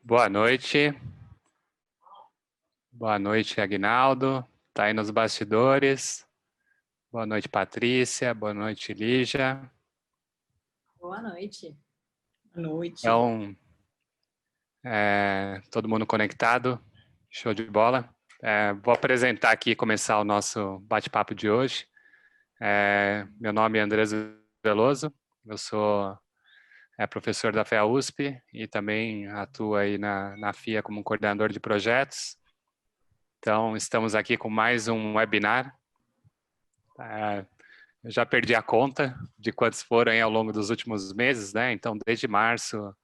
Boa noite. Boa noite, Aguinaldo. Está aí nos bastidores. Boa noite, Patrícia. Boa noite, Lígia. Boa noite. Boa noite. Então, todo mundo conectado? Show de bola. Vou apresentar aqui e começar o nosso bate-papo de hoje. Meu nome é Andrés Veloso. Eu sou professor da FEA USP e também atuo aí na FIA como coordenador de projetos. Então, estamos aqui com mais um webinar. Eu já perdi a conta de quantos foram aí ao longo dos últimos meses, né? Então, desde março,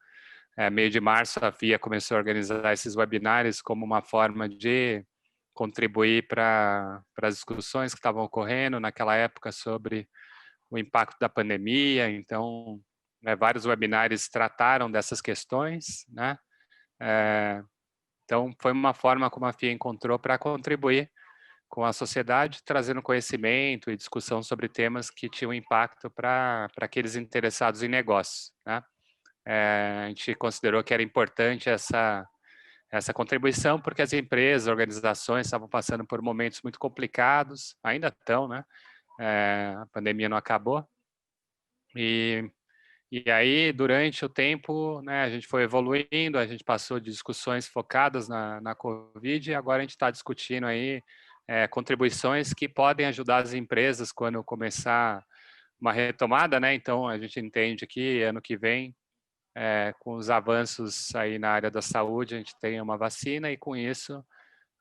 meio de março, a FIA começou a organizar esses webinários como uma forma de contribuir para as discussões que estavam ocorrendo naquela época sobre o impacto da pandemia. Então, vários webinários trataram dessas questões, né? Então, foi uma forma como a FIA encontrou para contribuir com a sociedade, trazendo conhecimento e discussão sobre temas que tinham impacto para aqueles interessados em negócios, né? A gente considerou que era importante essa contribuição, porque as empresas, organizações estavam passando por momentos muito complicados, ainda estão, né? A pandemia não acabou. E aí, durante o tempo, né, a gente foi evoluindo, a gente passou de discussões focadas na Covid, e agora a gente está discutindo aí contribuições que podem ajudar as empresas quando começar uma retomada, né? Então, a gente entende que ano que vem, com os avanços aí na área da saúde, a gente tem uma vacina e com isso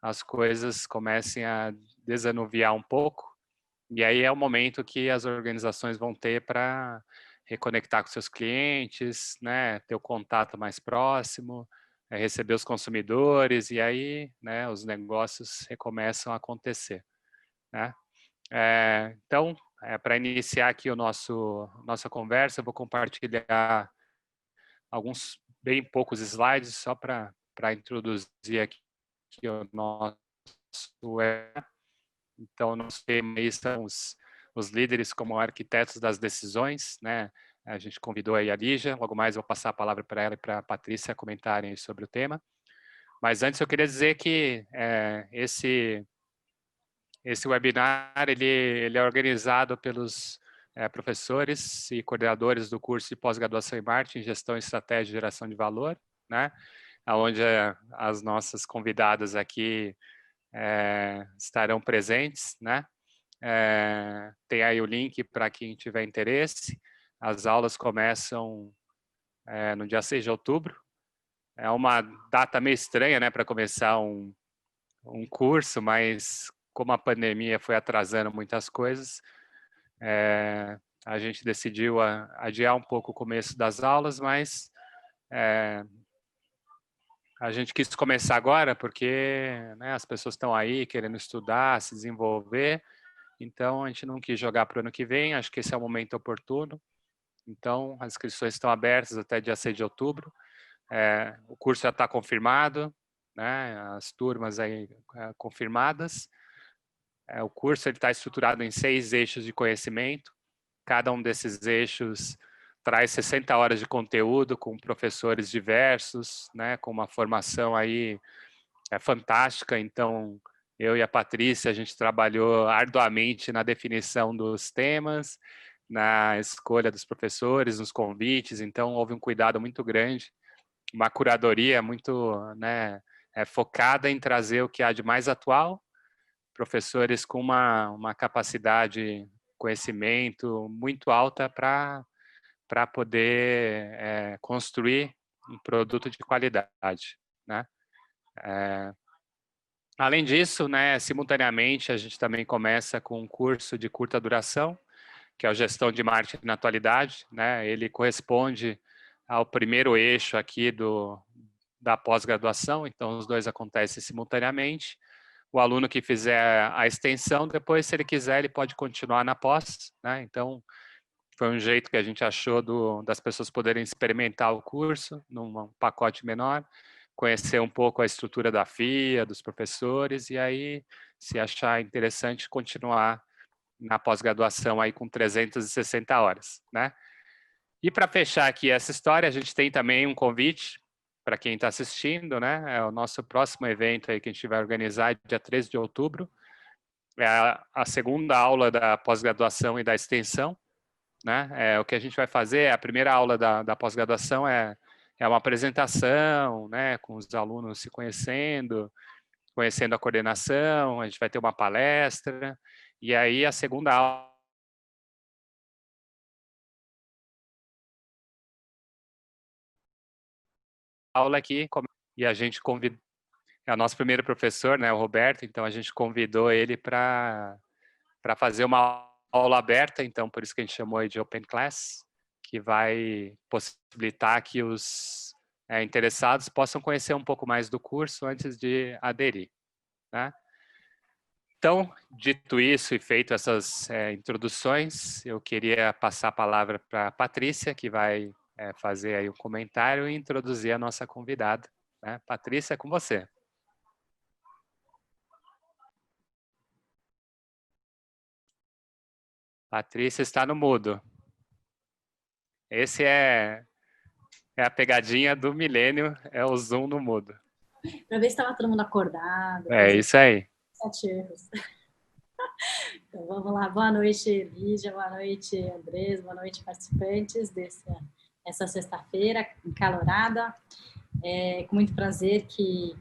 as coisas comecem a desanuviar um pouco. E aí é o momento que as organizações vão ter para reconectar com seus clientes, né, ter o contato mais próximo, receber os consumidores e aí, né, os negócios recomeçam a acontecer, né? Então, para iniciar aqui nossa conversa, eu vou compartilhar alguns bem poucos slides só para introduzir aqui o nosso Então, nosso tema aí são os líderes como arquitetos das decisões, né? A gente convidou aí a Lígia, logo mais eu vou passar a palavra para ela e para a Patrícia comentarem sobre o tema. Mas antes eu queria dizer que esse webinar ele é organizado pelos professores e coordenadores do curso de pós-graduação em marketing, gestão, estratégia e geração de valor, né? Onde as nossas convidadas aqui estarão presentes, né? Tem aí o link para quem tiver interesse. As aulas começam no dia 6 de outubro. É uma data meio estranha, né, para começar um curso, mas como a pandemia foi atrasando muitas coisas, a gente decidiu adiar um pouco o começo das aulas, mas a gente quis começar agora porque, né, as pessoas estão aí querendo estudar, se desenvolver. Então, a gente não quis jogar para o ano que vem, acho que esse é o momento oportuno. Então, as inscrições estão abertas até dia 6 de outubro. O curso já está confirmado, né? As turmas aí confirmadas. O curso está estruturado em 6 eixos de conhecimento. Cada um desses eixos traz 60 horas de conteúdo com professores diversos, né? Com uma formação aí fantástica. Então, eu e a Patrícia, a gente trabalhou arduamente na definição dos temas, na escolha dos professores, nos convites. Então, houve um cuidado muito grande, uma curadoria muito, né, focada em trazer o que há de mais atual, professores com uma capacidade, conhecimento muito alta para poder construir um produto de qualidade, né? Além disso, né, simultaneamente, a gente também começa com um curso de curta duração, que é a gestão de marketing na atualidade, né? Ele corresponde ao primeiro eixo aqui da pós-graduação, então os dois acontecem simultaneamente. O aluno que fizer a extensão, depois, se ele quiser, ele pode continuar na pós, né? Então, foi um jeito que a gente achou das pessoas poderem experimentar o curso num pacote menor, conhecer um pouco a estrutura da FIA, dos professores, e aí, se achar interessante, continuar na pós-graduação aí com 360 horas, né? E para fechar aqui essa história, a gente tem também um convite para quem está assistindo, né? É o nosso próximo evento aí que a gente vai organizar dia 13 de outubro. É a segunda aula da pós-graduação e da extensão, né? O que a gente vai fazer, a primeira aula da pós-graduação é uma apresentação, né? Com os alunos se conhecendo a coordenação, a gente vai ter uma palestra, e aí a segunda aula aqui, e a gente convida, é o nosso primeiro professor, né, o Roberto, então a gente convidou ele para fazer uma aula aberta, então por isso que a gente chamou de Open Class, que vai possibilitar que os interessados possam conhecer um pouco mais do curso antes de aderir, né? Então, dito isso e feito essas introduções, eu queria passar a palavra para a Patrícia, que vai fazer aí um comentário e introduzir a nossa convidada, né? Patrícia, é com você. Patrícia está no mudo. Esse é a pegadinha do milênio, é o Zoom no mudo. Para ver se estava todo mundo acordado. É isso aí. 7 erros. Então, vamos lá. Boa noite, Lígia. Boa noite, Andrés. Boa noite, participantes dessa sexta-feira encalorada. É com muito prazer que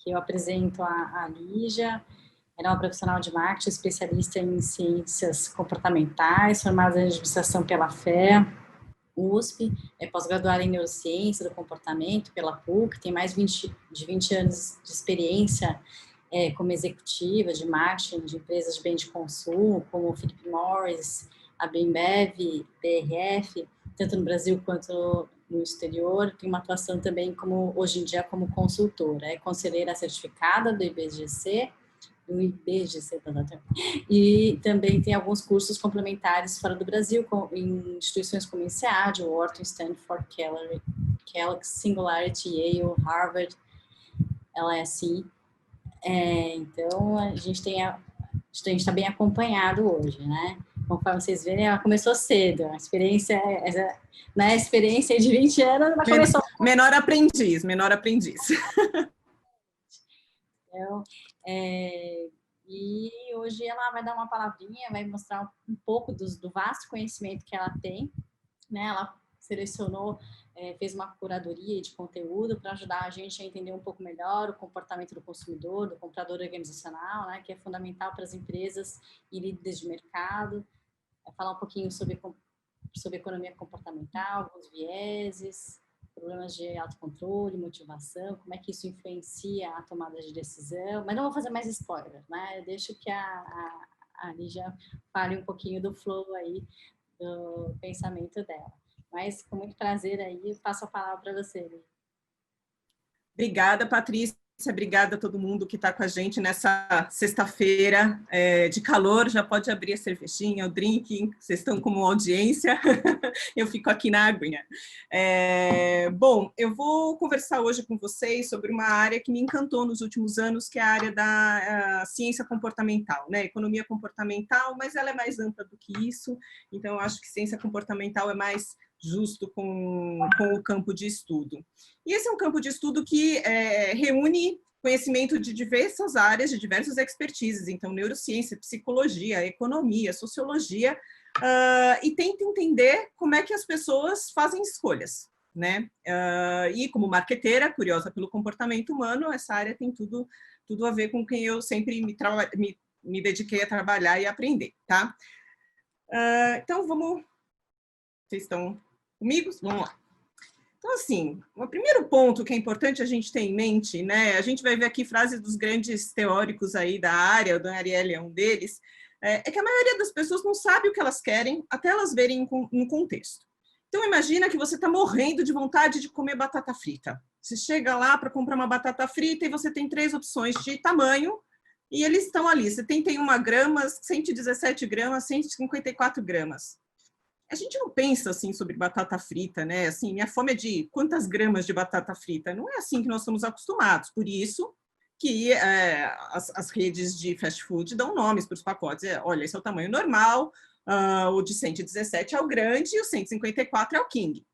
eu apresento a Lígia. Ela é uma profissional de marketing, especialista em ciências comportamentais, formada em administração pela FEA, USP, é pós-graduada em neurociência do comportamento pela PUC, tem mais de 20 anos de experiência como executiva de marketing de empresas de bem de consumo, como Philip Morris, a Bembev, BRF, tanto no Brasil quanto no exterior. Tem uma atuação também hoje em dia como consultora, é conselheira certificada do IBGC, e também tem alguns cursos complementares fora do Brasil, em instituições como INSEAD, Wharton, Stanford, Kellogg, Singularity, Yale, Harvard, LSE. Então, a gente está bem acompanhado hoje, né? Conforme vocês verem, ela começou cedo, a experiência de 20 anos, ela começou... Menor aprendiz. Então, e hoje ela vai dar uma palavrinha, vai mostrar um pouco do vasto conhecimento que ela tem, né? Ela selecionou, fez uma curadoria de conteúdo para ajudar a gente a entender um pouco melhor o comportamento do consumidor, do comprador organizacional, né? Que é fundamental para as empresas e líderes de mercado. Vai falar um pouquinho sobre economia comportamental, alguns vieses, problemas de autocontrole, motivação, como é que isso influencia a tomada de decisão, mas não vou fazer mais spoiler, né? Eu deixo que a Lígia fale um pouquinho do flow aí, do pensamento dela. Mas com muito prazer aí, eu passo a palavra para você, Lígia. Obrigada, Patrícia. Obrigada a todo mundo que está com a gente nessa sexta-feira de calor. Já pode abrir a cervejinha, o drink, vocês estão como audiência. Eu fico aqui na aguinha. Bom, eu vou conversar hoje com vocês sobre uma área que me encantou nos últimos anos, que é a área da ciência comportamental, né? Economia comportamental, mas ela é mais ampla do que isso. Então, eu acho que ciência comportamental é mais justo com o campo de estudo. E esse é um campo de estudo que reúne conhecimento de diversas áreas, de diversas expertises, então neurociência, psicologia, economia, sociologia, e tenta entender como é que as pessoas fazem escolhas, né? E como marqueteira, curiosa pelo comportamento humano, essa área tem tudo a ver com quem eu sempre me dediquei a trabalhar e aprender, tá? Então, vocês estão comigo? Vamos lá. Então, assim, o primeiro ponto que é importante a gente ter em mente, né? A gente vai ver aqui frases dos grandes teóricos aí da área, o Dan Ariely é um deles, é que a maioria das pessoas não sabe o que elas querem até elas verem um contexto. Então, imagina que você está morrendo de vontade de comer batata frita. Você chega lá para comprar uma batata frita e você tem 3 opções de tamanho e eles estão ali, 71 gramas, 117 gramas, 154 gramas. A gente não pensa assim sobre batata frita, né? Assim, minha fome é de quantas gramas de batata frita? Não é assim que nós estamos acostumados. Por isso que as redes de fast food dão nomes para os pacotes. Olha, esse é o tamanho normal, o de 117 é o grande e o 154 é o king.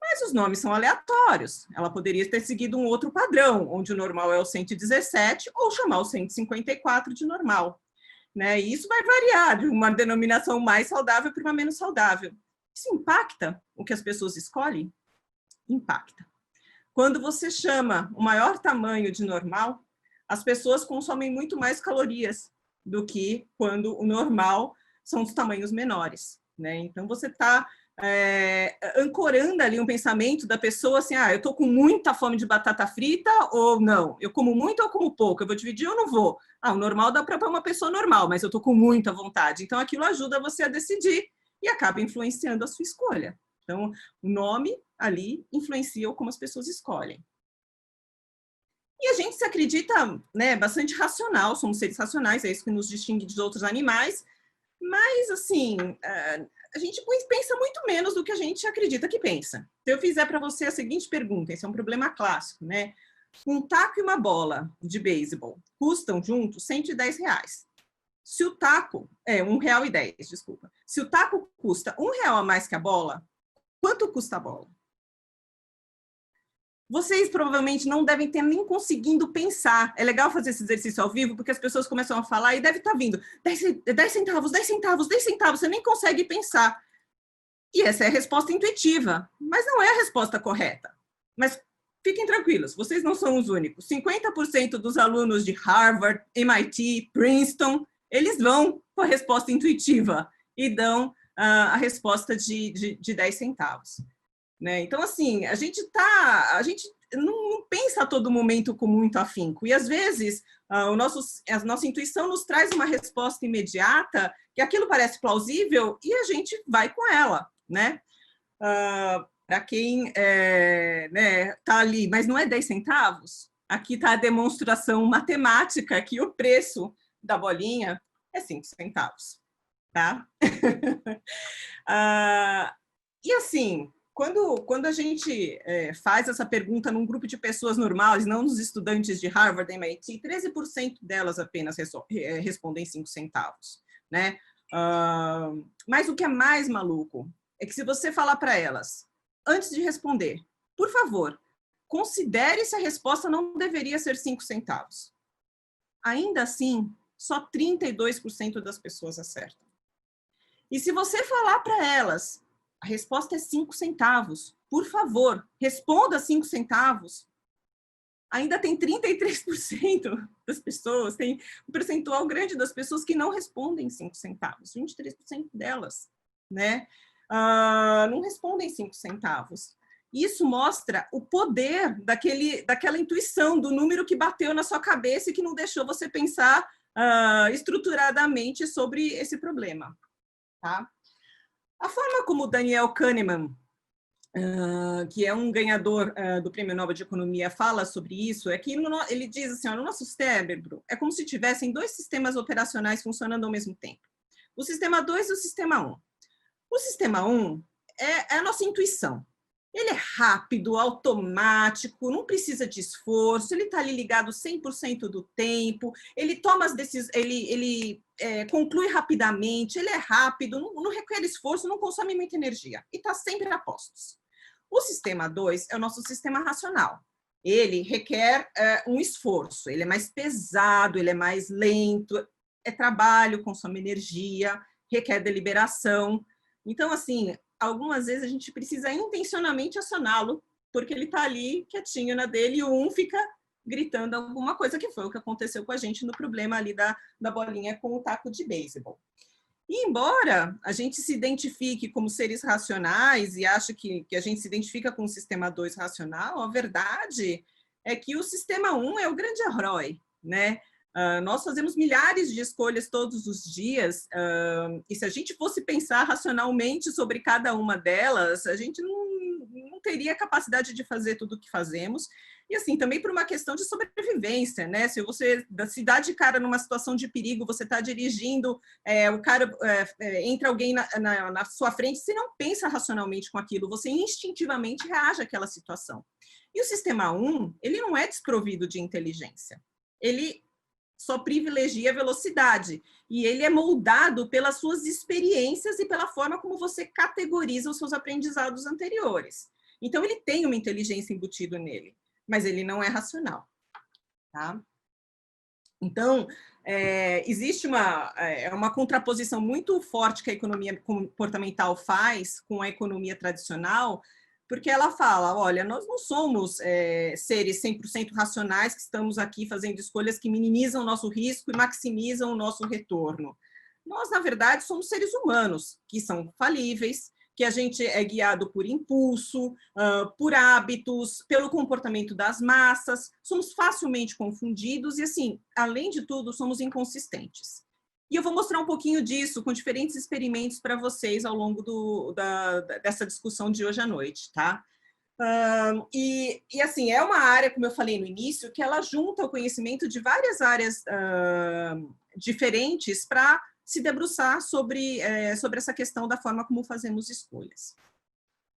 Mas os nomes são aleatórios. Ela poderia ter seguido um outro padrão, onde o normal é o 117, ou chamar o 154 de normal. Né? E isso vai variar de uma denominação mais saudável para uma menos saudável. Isso impacta o que as pessoas escolhem? Impacta. Quando você chama o maior tamanho de normal, as pessoas consomem muito mais calorias do que quando o normal são os tamanhos menores. Né? Então, você está ancorando ali um pensamento da pessoa assim, eu estou com muita fome de batata frita ou não? Eu como muito ou como pouco? Eu vou dividir ou não vou? O normal dá para uma pessoa normal, mas eu estou com muita vontade. Então, aquilo ajuda você a decidir e acaba influenciando a sua escolha. Então, o nome ali influencia como as pessoas escolhem. E a gente se acredita, né, bastante racional, somos seres racionais, é isso que nos distingue dos outros animais, mas, assim, a gente pensa muito menos do que a gente acredita que pensa. Se eu fizer para você a seguinte pergunta, esse é um problema clássico, né? Um taco e uma bola de beisebol custam juntos R$110. Se o taco, R$1,10, desculpa. Se o taco custa R$1 a mais que a bola, quanto custa a bola? Vocês provavelmente não devem ter nem conseguindo pensar. É legal fazer esse exercício ao vivo, porque as pessoas começam a falar e deve estar vindo 10 centavos, 10 centavos, 10 centavos, você nem consegue pensar. E essa é a resposta intuitiva, mas não é a resposta correta. Mas fiquem tranquilos, vocês não são os únicos. 50% dos alunos de Harvard, MIT, Princeton, eles vão com a resposta intuitiva e dão a resposta de 10 centavos. Né? Então, assim, a gente não pensa a todo momento com muito afinco. E, às vezes, a nossa intuição nos traz uma resposta imediata, que aquilo parece plausível, e a gente vai com ela. Né? Para quem tá ali, mas não é 10 centavos, aqui está a demonstração matemática que o preço da bolinha é 5 centavos. Tá? E, assim... Quando a gente faz essa pergunta num grupo de pessoas normais, não nos estudantes de Harvard, MIT, 13% delas apenas respondem 5 centavos. Né? Mas o que é mais maluco é que se você falar para elas, antes de responder, por favor, considere se a resposta não deveria ser 5 centavos. Ainda assim, só 32% das pessoas acertam. E se você falar para elas, a resposta é 5 centavos. Por favor, responda 5 centavos. Ainda tem 33% das pessoas, tem um percentual grande das pessoas que não respondem 5 centavos. 23% delas, né? Não respondem 5 centavos. Isso mostra o poder daquela intuição, do número que bateu na sua cabeça e que não deixou você pensar estruturadamente sobre esse problema. Tá? A forma como o Daniel Kahneman, que é um ganhador do Prêmio Nobel de Economia, fala sobre isso, é que ele diz assim, no nosso cérebro é como se tivessem 2 sistemas operacionais funcionando ao mesmo tempo. O sistema 2 e o sistema 1. O sistema 1 é a nossa intuição. Ele é rápido, automático, não precisa de esforço, ele está ali ligado 100% do tempo, ele toma as decisões, ele conclui rapidamente, ele é rápido, não requer esforço, não consome muita energia e está sempre a postos. O sistema 2 é o nosso sistema racional. Ele requer um esforço, ele é mais pesado, ele é mais lento, é trabalho, consome energia, requer deliberação. Então, assim, algumas vezes a gente precisa intencionalmente acioná-lo, porque ele está ali quietinho na dele e o 1 fica gritando alguma coisa, que foi o que aconteceu com a gente no problema ali da bolinha com o taco de beisebol. E embora a gente se identifique como seres racionais e ache que a gente se identifica com o sistema 2 racional, a verdade é que o sistema 1 é o grande herói, né? Nós fazemos milhares de escolhas todos os dias, e se a gente fosse pensar racionalmente sobre cada uma delas, a gente não teria capacidade de fazer tudo o que fazemos. E assim, também por uma questão de sobrevivência, né? Se você se dá de cara numa situação de perigo, você está dirigindo, o cara entra alguém na sua frente, você não pensa racionalmente com aquilo, você instintivamente reage àquela situação. E o sistema 1, ele não é desprovido de inteligência. Ele só privilegia a velocidade, e ele é moldado pelas suas experiências e pela forma como você categoriza os seus aprendizados anteriores. Então, ele tem uma inteligência embutida nele, mas ele não é racional. Tá? Então, existe uma contraposição muito forte que a economia comportamental faz com a economia tradicional, porque ela fala, olha, nós não somos seres 100% racionais que estamos aqui fazendo escolhas que minimizam o nosso risco e maximizam o nosso retorno. Nós, na verdade, somos seres humanos, que são falíveis, que a gente é guiado por impulso, por hábitos, pelo comportamento das massas, somos facilmente confundidos e, assim, além de tudo, somos inconsistentes. E eu vou mostrar um pouquinho disso com diferentes experimentos para vocês ao longo dessa discussão de hoje à noite, tá? E, assim, é uma área, como eu falei no início, que ela junta o conhecimento de várias áreas diferentes para se debruçar sobre essa questão da forma como fazemos escolhas.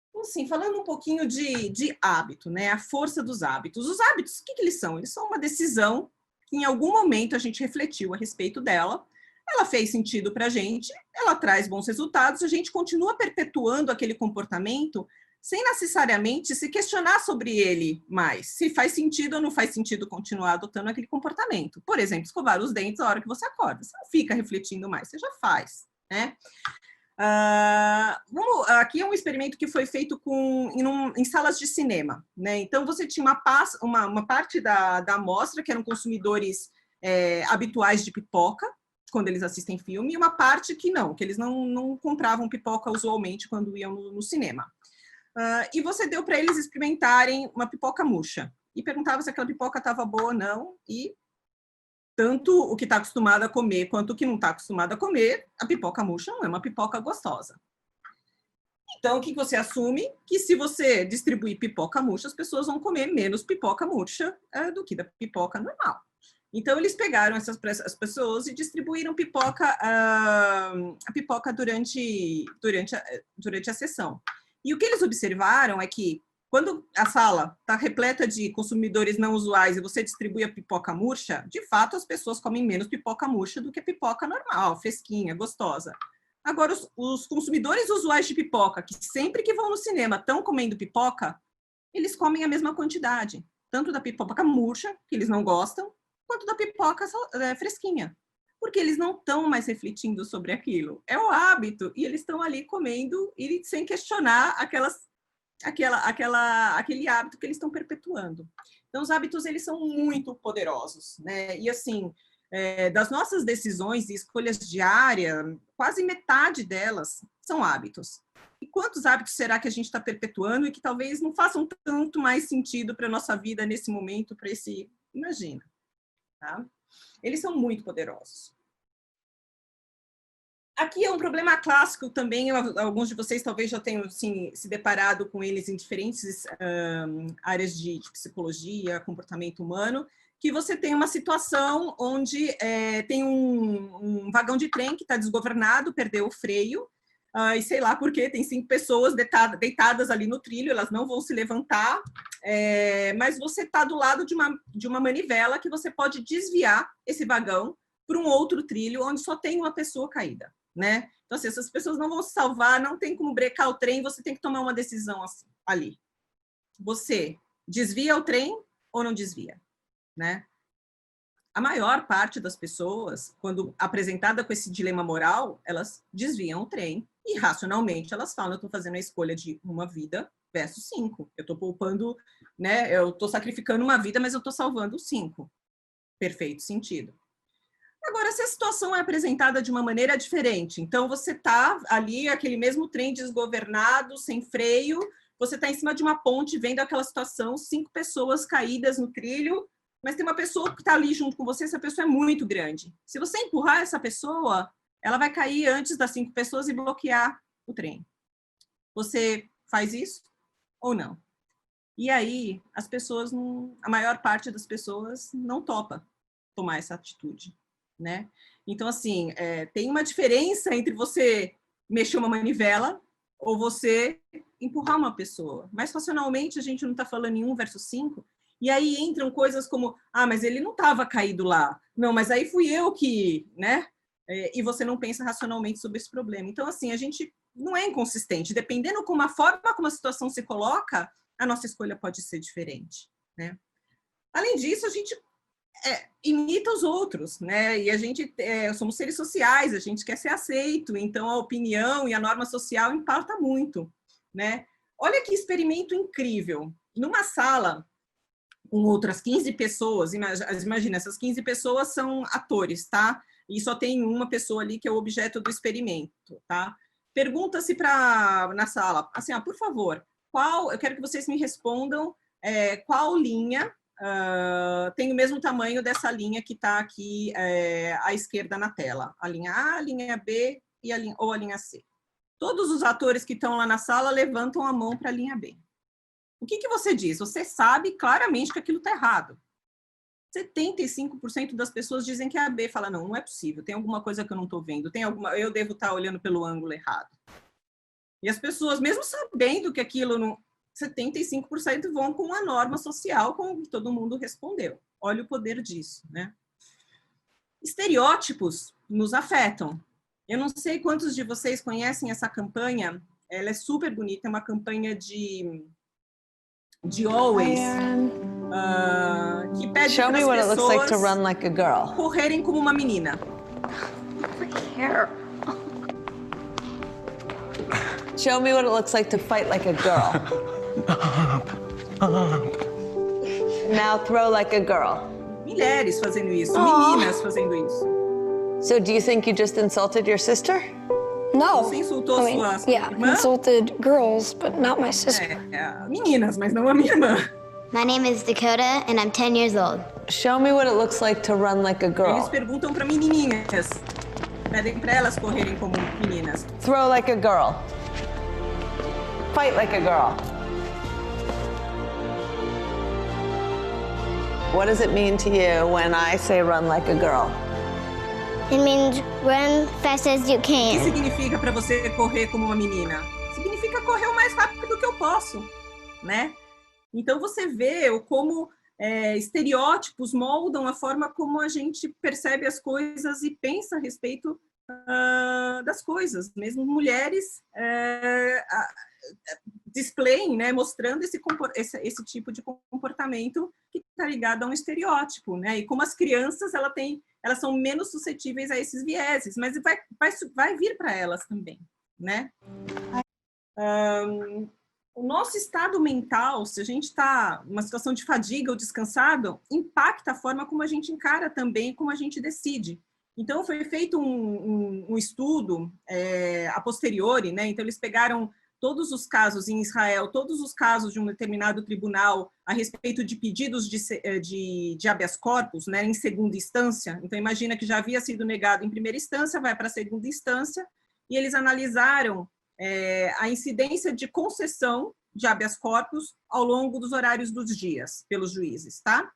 Então, assim, falando um pouquinho de hábito, né? A força dos hábitos. Os hábitos, o que eles são? Eles são uma decisão que em algum momento a gente refletiu a respeito dela, ela fez sentido para a gente, ela traz bons resultados, a gente continua perpetuando aquele comportamento sem necessariamente se questionar sobre ele mais, se faz sentido ou não faz sentido continuar adotando aquele comportamento. Por exemplo, escovar os dentes na hora que você acorda. Você não fica refletindo mais, você já faz, né? Aqui é um experimento que foi feito em salas de cinema, né? Então, você tinha uma parte da amostra que eram consumidores habituais de pipoca, quando eles assistem filme, e uma parte que eles não compravam pipoca usualmente quando iam no cinema. E você deu para eles experimentarem uma pipoca murcha. E perguntava se aquela pipoca estava boa ou não. E tanto o que está acostumado a comer quanto o que não está acostumado a comer, a pipoca murcha não é uma pipoca gostosa. Então, o que você assume? Que se você distribuir pipoca murcha, as pessoas vão comer menos pipoca murcha do que da pipoca normal. Então, eles pegaram as pessoas e distribuíram a pipoca durante a sessão. E o que eles observaram é que, quando a sala está repleta de consumidores não usuais e você distribui a pipoca murcha, de fato, as pessoas comem menos pipoca murcha do que a pipoca normal, fresquinha, gostosa. Agora, os consumidores usuais de pipoca, que sempre que vão no cinema estão comendo pipoca, eles comem a mesma quantidade, tanto da pipoca murcha, que eles não gostam, quanto da pipoca fresquinha. Porque eles não estão mais refletindo sobre aquilo. É o hábito, e eles estão ali comendo e sem questionar aquele hábito que eles estão perpetuando. Então, os hábitos, eles são muito poderosos, né? E, assim, das nossas decisões e escolhas diárias, quase metade delas são hábitos. E quantos hábitos será que a gente está perpetuando e que talvez não façam tanto mais sentido para a nossa vida nesse momento, para esse... Imagina, tá? Eles são muito poderosos. Aqui é um problema clássico também, alguns de vocês talvez já tenham assim, se deparado com eles em diferentes áreas de psicologia, comportamento humano, que você tem uma situação onde tem um vagão de trem que está desgovernado, perdeu o freio, e sei lá por quê, tem 5 pessoas deitadas ali no trilho, elas não vão se levantar, mas você está do lado de uma manivela que você pode desviar esse vagão para um outro trilho onde só tem uma pessoa caída, né? Então, assim, essas pessoas não vão se salvar, não tem como brecar o trem, você tem que tomar uma decisão assim, ali. Você desvia o trem ou não desvia, né? A maior parte das pessoas, quando apresentada com esse dilema moral, elas desviam o trem e, racionalmente, elas falam, eu estou fazendo a escolha de uma vida versus 5. Eu estou poupando, né? Eu estou sacrificando uma vida, mas eu estou salvando 5. Perfeito sentido. Agora, se a situação é apresentada de uma maneira diferente, então você está ali, aquele mesmo trem desgovernado, sem freio, você está em cima de uma ponte, vendo aquela situação, 5 pessoas caídas no trilho, mas tem uma pessoa que está ali junto com você, essa pessoa é muito grande. Se você empurrar essa pessoa, ela vai cair antes das 5 pessoas e bloquear o trem. Você faz isso ou não? E aí, as pessoas, a maior parte das pessoas não topa tomar essa atitude, né? Então, assim, tem uma diferença entre você mexer uma manivela ou você empurrar uma pessoa. Mas, racionalmente, a gente não está falando em 1 versus 5, e aí entram coisas como, mas ele não estava caído lá. Não, mas aí fui eu que, né? E você não pensa racionalmente sobre esse problema. Então, assim, a gente não é inconsistente. Dependendo como a forma como a situação se coloca, a nossa escolha pode ser diferente, né? Além disso, a gente imita os outros, né? E a gente somos seres sociais, a gente quer ser aceito, então a opinião e a norma social importa muito, né? Olha que experimento incrível. Numa sala com outras 15 pessoas, imagina, essas 15 pessoas são atores, tá? E só tem uma pessoa ali que é o objeto do experimento, tá? Pergunta-se na sala, assim, por favor, eu quero que vocês me respondam qual linha tem o mesmo tamanho dessa linha que está aqui à esquerda na tela. A linha A, a linha B ou a linha C. Todos os atores que estão lá na sala levantam a mão para a linha B. O que você diz? Você sabe claramente que aquilo está errado. 75% das pessoas dizem que é a B. Fala, não é possível, tem alguma coisa que eu não estou vendo, eu devo estar olhando pelo ângulo errado. E as pessoas, mesmo sabendo que aquilo não... 75% vão com a norma social, como todo mundo respondeu. Olha o poder disso, né? Estereótipos nos afetam. Eu não sei quantos de vocês conhecem essa campanha, ela é super bonita, é uma campanha de Always, que pede para as pessoas correrem como uma menina. Show me what it looks like to fight like a girl. Now throw like a girl. Mulheres fazendo isso, meninas fazendo isso. So do you think you just insulted your sister? No. Você insultou sua irmã? Insulted girls, but not my sister. Meninas, mas não a minha irmã. My name is Dakota, and I'm 10 years old. Show me what it looks like to run like a girl. Eles perguntam para menininhas. Pedem para elas correrem como meninas. Throw like a girl. Fight like a girl. What does it mean to you when I say run like a girl? It means run fast as you O que can. significa para você correr como uma menina? Significa correr o mais rápido que eu posso, né? Então você vê como estereótipos moldam a forma como a gente percebe as coisas e pensa a respeito das coisas. Mesmo mulheres displayem, né, mostrando esse tipo de comportamento que está ligado a um estereótipo, né? E como as crianças elas são menos suscetíveis a esses vieses, mas vai vir para elas também, né? O nosso estado mental, se a gente está numa situação de fadiga ou descansado, impacta a forma como a gente encara também, como a gente decide. Então, foi feito um estudo a posteriori, né? Então, eles pegaram todos os casos em Israel, todos os casos de um determinado tribunal a respeito de pedidos de habeas corpus, né, em segunda instância. Então, imagina que já havia sido negado em primeira instância, vai para a segunda instância, e eles analisaram a incidência de concessão de habeas corpus ao longo dos horários dos dias, pelos juízes, tá?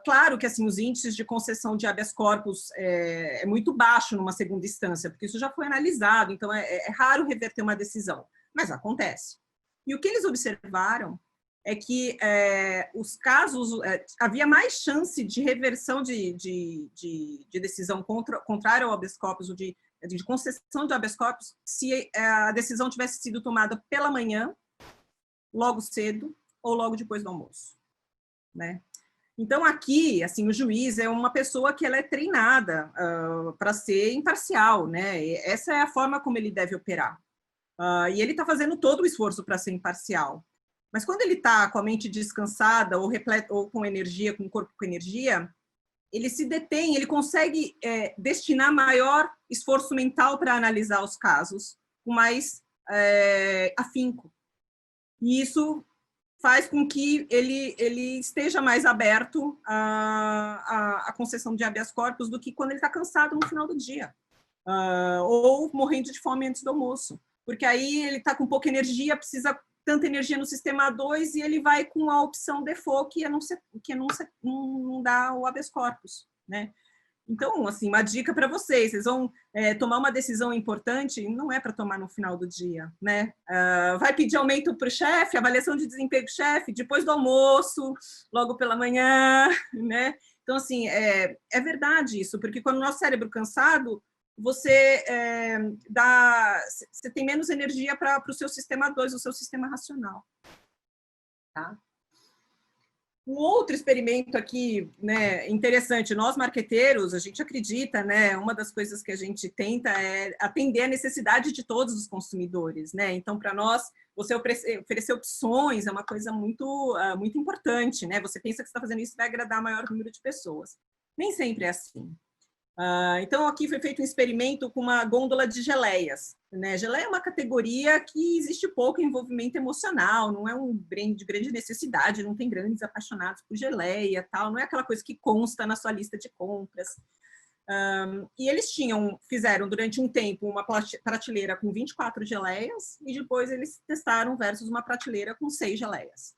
Claro que, assim, os índices de concessão de habeas corpus é muito baixo numa segunda instância, porque isso já foi analisado, então é raro reverter uma decisão, mas acontece. E o que eles observaram é que os casos, havia mais chance de reversão de decisão contrária ao habeas corpus, de concessão de habeas corpus, se a decisão tivesse sido tomada pela manhã, logo cedo, ou logo depois do almoço, né? Então, aqui, assim, o juiz é uma pessoa que ela é treinada para ser imparcial, né? E essa é a forma como ele deve operar. E ele está fazendo todo o esforço para ser imparcial. Mas quando ele está com a mente descansada ou com energia, com o corpo com energia, ele se detém, ele consegue destinar maior esforço mental para analisar os casos, com mais afinco. E isso faz com que ele esteja mais aberto à concessão de habeas corpus do que quando ele está cansado no final do dia, ou morrendo de fome antes do almoço, porque aí ele está com pouca energia, precisa tanta energia no sistema 2 e ele vai com a opção default, que não dá o habeas corpus, né? Então, assim, uma dica para vocês vão tomar uma decisão importante, não é para tomar no final do dia, né? Vai pedir aumento para o chefe, avaliação de desempenho do chefe, depois do almoço, logo pela manhã, né? Então, assim, é verdade isso, porque quando o nosso cérebro cansado, você tem menos energia para o seu sistema 2, o seu sistema racional. Tá? Um outro experimento aqui, né, interessante, nós marqueteiros, a gente acredita, né, uma das coisas que a gente tenta é atender a necessidade de todos os consumidores, né, então para nós, você oferecer opções é uma coisa muito importante, né, você pensa que você está fazendo isso vai agradar o maior número de pessoas. Nem sempre é assim. Então, aqui foi feito um experimento com uma gôndola de geleias. Né? Geleia é uma categoria que existe pouco envolvimento emocional, não é um brand de grande necessidade, não tem grandes apaixonados por geleia, tal, não é aquela coisa que consta na sua lista de compras. E eles fizeram durante um tempo uma prateleira com 24 geleias e depois eles testaram versus uma prateleira com 6 geleias.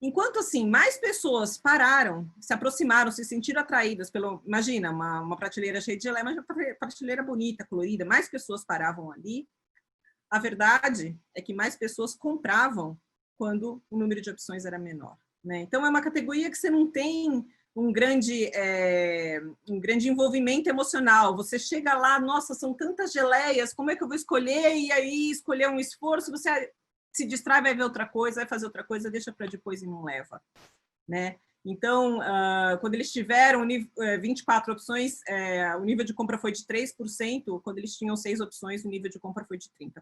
Enquanto, assim, mais pessoas pararam, se aproximaram, se sentiram atraídas pelo... Imagina, uma prateleira cheia de geleia, mas uma prateleira bonita, colorida, mais pessoas paravam ali. A verdade é que mais pessoas compravam quando o número de opções era menor. Né? Então, é uma categoria que você não tem um grande envolvimento emocional. Você chega lá, nossa, são tantas geleias, como é que eu vou escolher? E aí, escolher um esforço, você... se distrai, vai ver outra coisa, vai fazer outra coisa, deixa para depois e não leva. Né? Então, quando eles tiveram 24 opções, o nível de compra foi de 3%, quando eles tinham 6 opções, o nível de compra foi de 30%.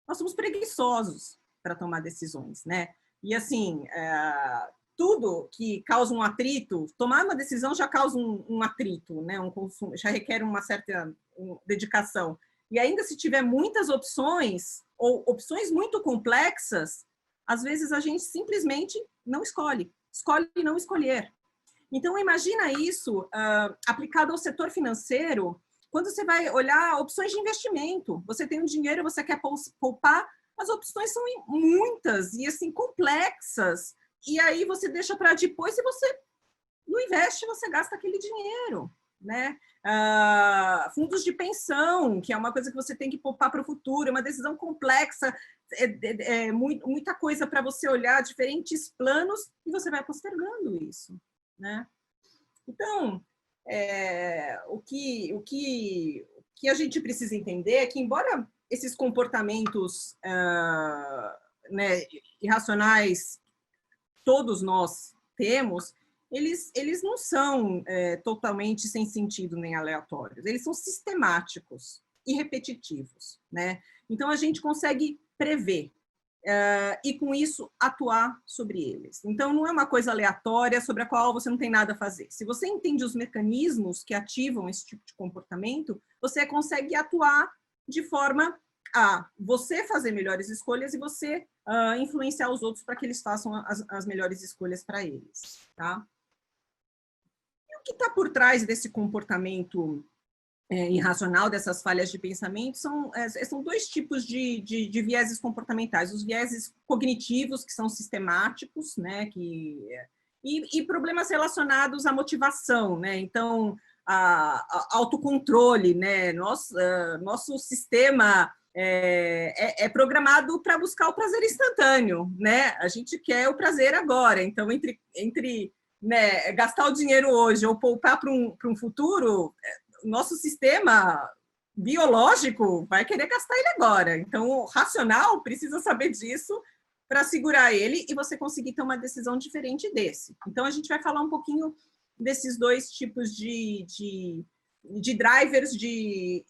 Nós somos preguiçosos para tomar decisões. Né? E, assim, tudo que causa um atrito, tomar uma decisão já causa um atrito, né? Um consumo, já requer uma certa dedicação. E ainda se tiver muitas opções, ou opções muito complexas, às vezes a gente simplesmente não escolhe não escolher. Então, imagina isso aplicado ao setor financeiro, quando você vai olhar opções de investimento. Você tem um dinheiro, você quer poupar, as opções são muitas e assim complexas, e aí você deixa para depois, se você não investe, você gasta aquele dinheiro. Né? Fundos de pensão, que é uma coisa que você tem que poupar para o futuro, é uma decisão complexa, muita coisa para você olhar, diferentes planos, e você vai postergando isso. Né? Então, o que a gente precisa entender é que, embora esses comportamentos né, irracionais todos nós temos, eles não são totalmente sem sentido nem aleatórios, eles são sistemáticos e repetitivos. Né? Então, a gente consegue prever e, com isso, atuar sobre eles. Então, não é uma coisa aleatória sobre a qual você não tem nada a fazer. Se você entende os mecanismos que ativam esse tipo de comportamento, você consegue atuar de forma a você fazer melhores escolhas e você influenciar os outros para que eles façam as melhores escolhas para eles. Tá? O que está por trás desse comportamento irracional, dessas falhas de pensamento, são 2 tipos de vieses comportamentais. Os vieses cognitivos, que são sistemáticos, né, e problemas relacionados à motivação. Né? Então, autocontrole. Né? Nosso sistema é programado para buscar o prazer instantâneo. Né? A gente quer o prazer agora. Então, entre né, gastar o dinheiro hoje ou poupar para um futuro, nosso sistema biológico vai querer gastar ele agora. Então, o racional precisa saber disso para segurar ele e você conseguir ter uma decisão diferente desse. Então, a gente vai falar um pouquinho desses 2 tipos de drivers de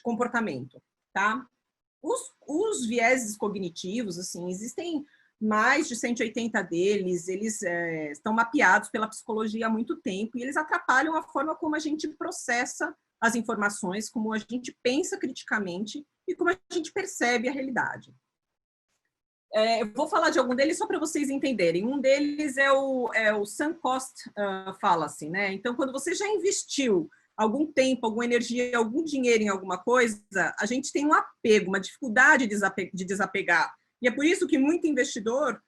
comportamento. Tá? Os vieses cognitivos, assim, existem mais de 180 deles, eles estão mapeados pela psicologia há muito tempo e eles atrapalham a forma como a gente processa as informações, como a gente pensa criticamente e como a gente percebe a realidade. Eu vou falar de algum deles só para vocês entenderem. Um deles é o sunk cost fallacy. Né? Então, quando você já investiu algum tempo, alguma energia, algum dinheiro em alguma coisa, a gente tem um apego, uma dificuldade de desapegar. E é por isso que muito investidor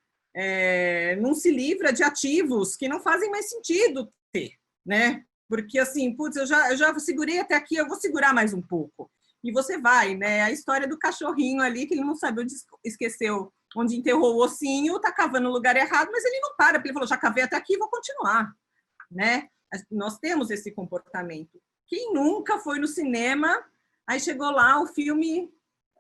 não se livra de ativos que não fazem mais sentido ter, né? Porque assim, putz, eu já segurei até aqui, eu vou segurar mais um pouco. E você vai, né? A história do cachorrinho ali, que ele não sabe onde esqueceu, onde enterrou o ossinho, tá cavando no lugar errado, mas ele não para, porque ele falou, já cavei até aqui, vou continuar, né? Nós temos esse comportamento. Quem nunca foi no cinema, aí chegou lá o filme,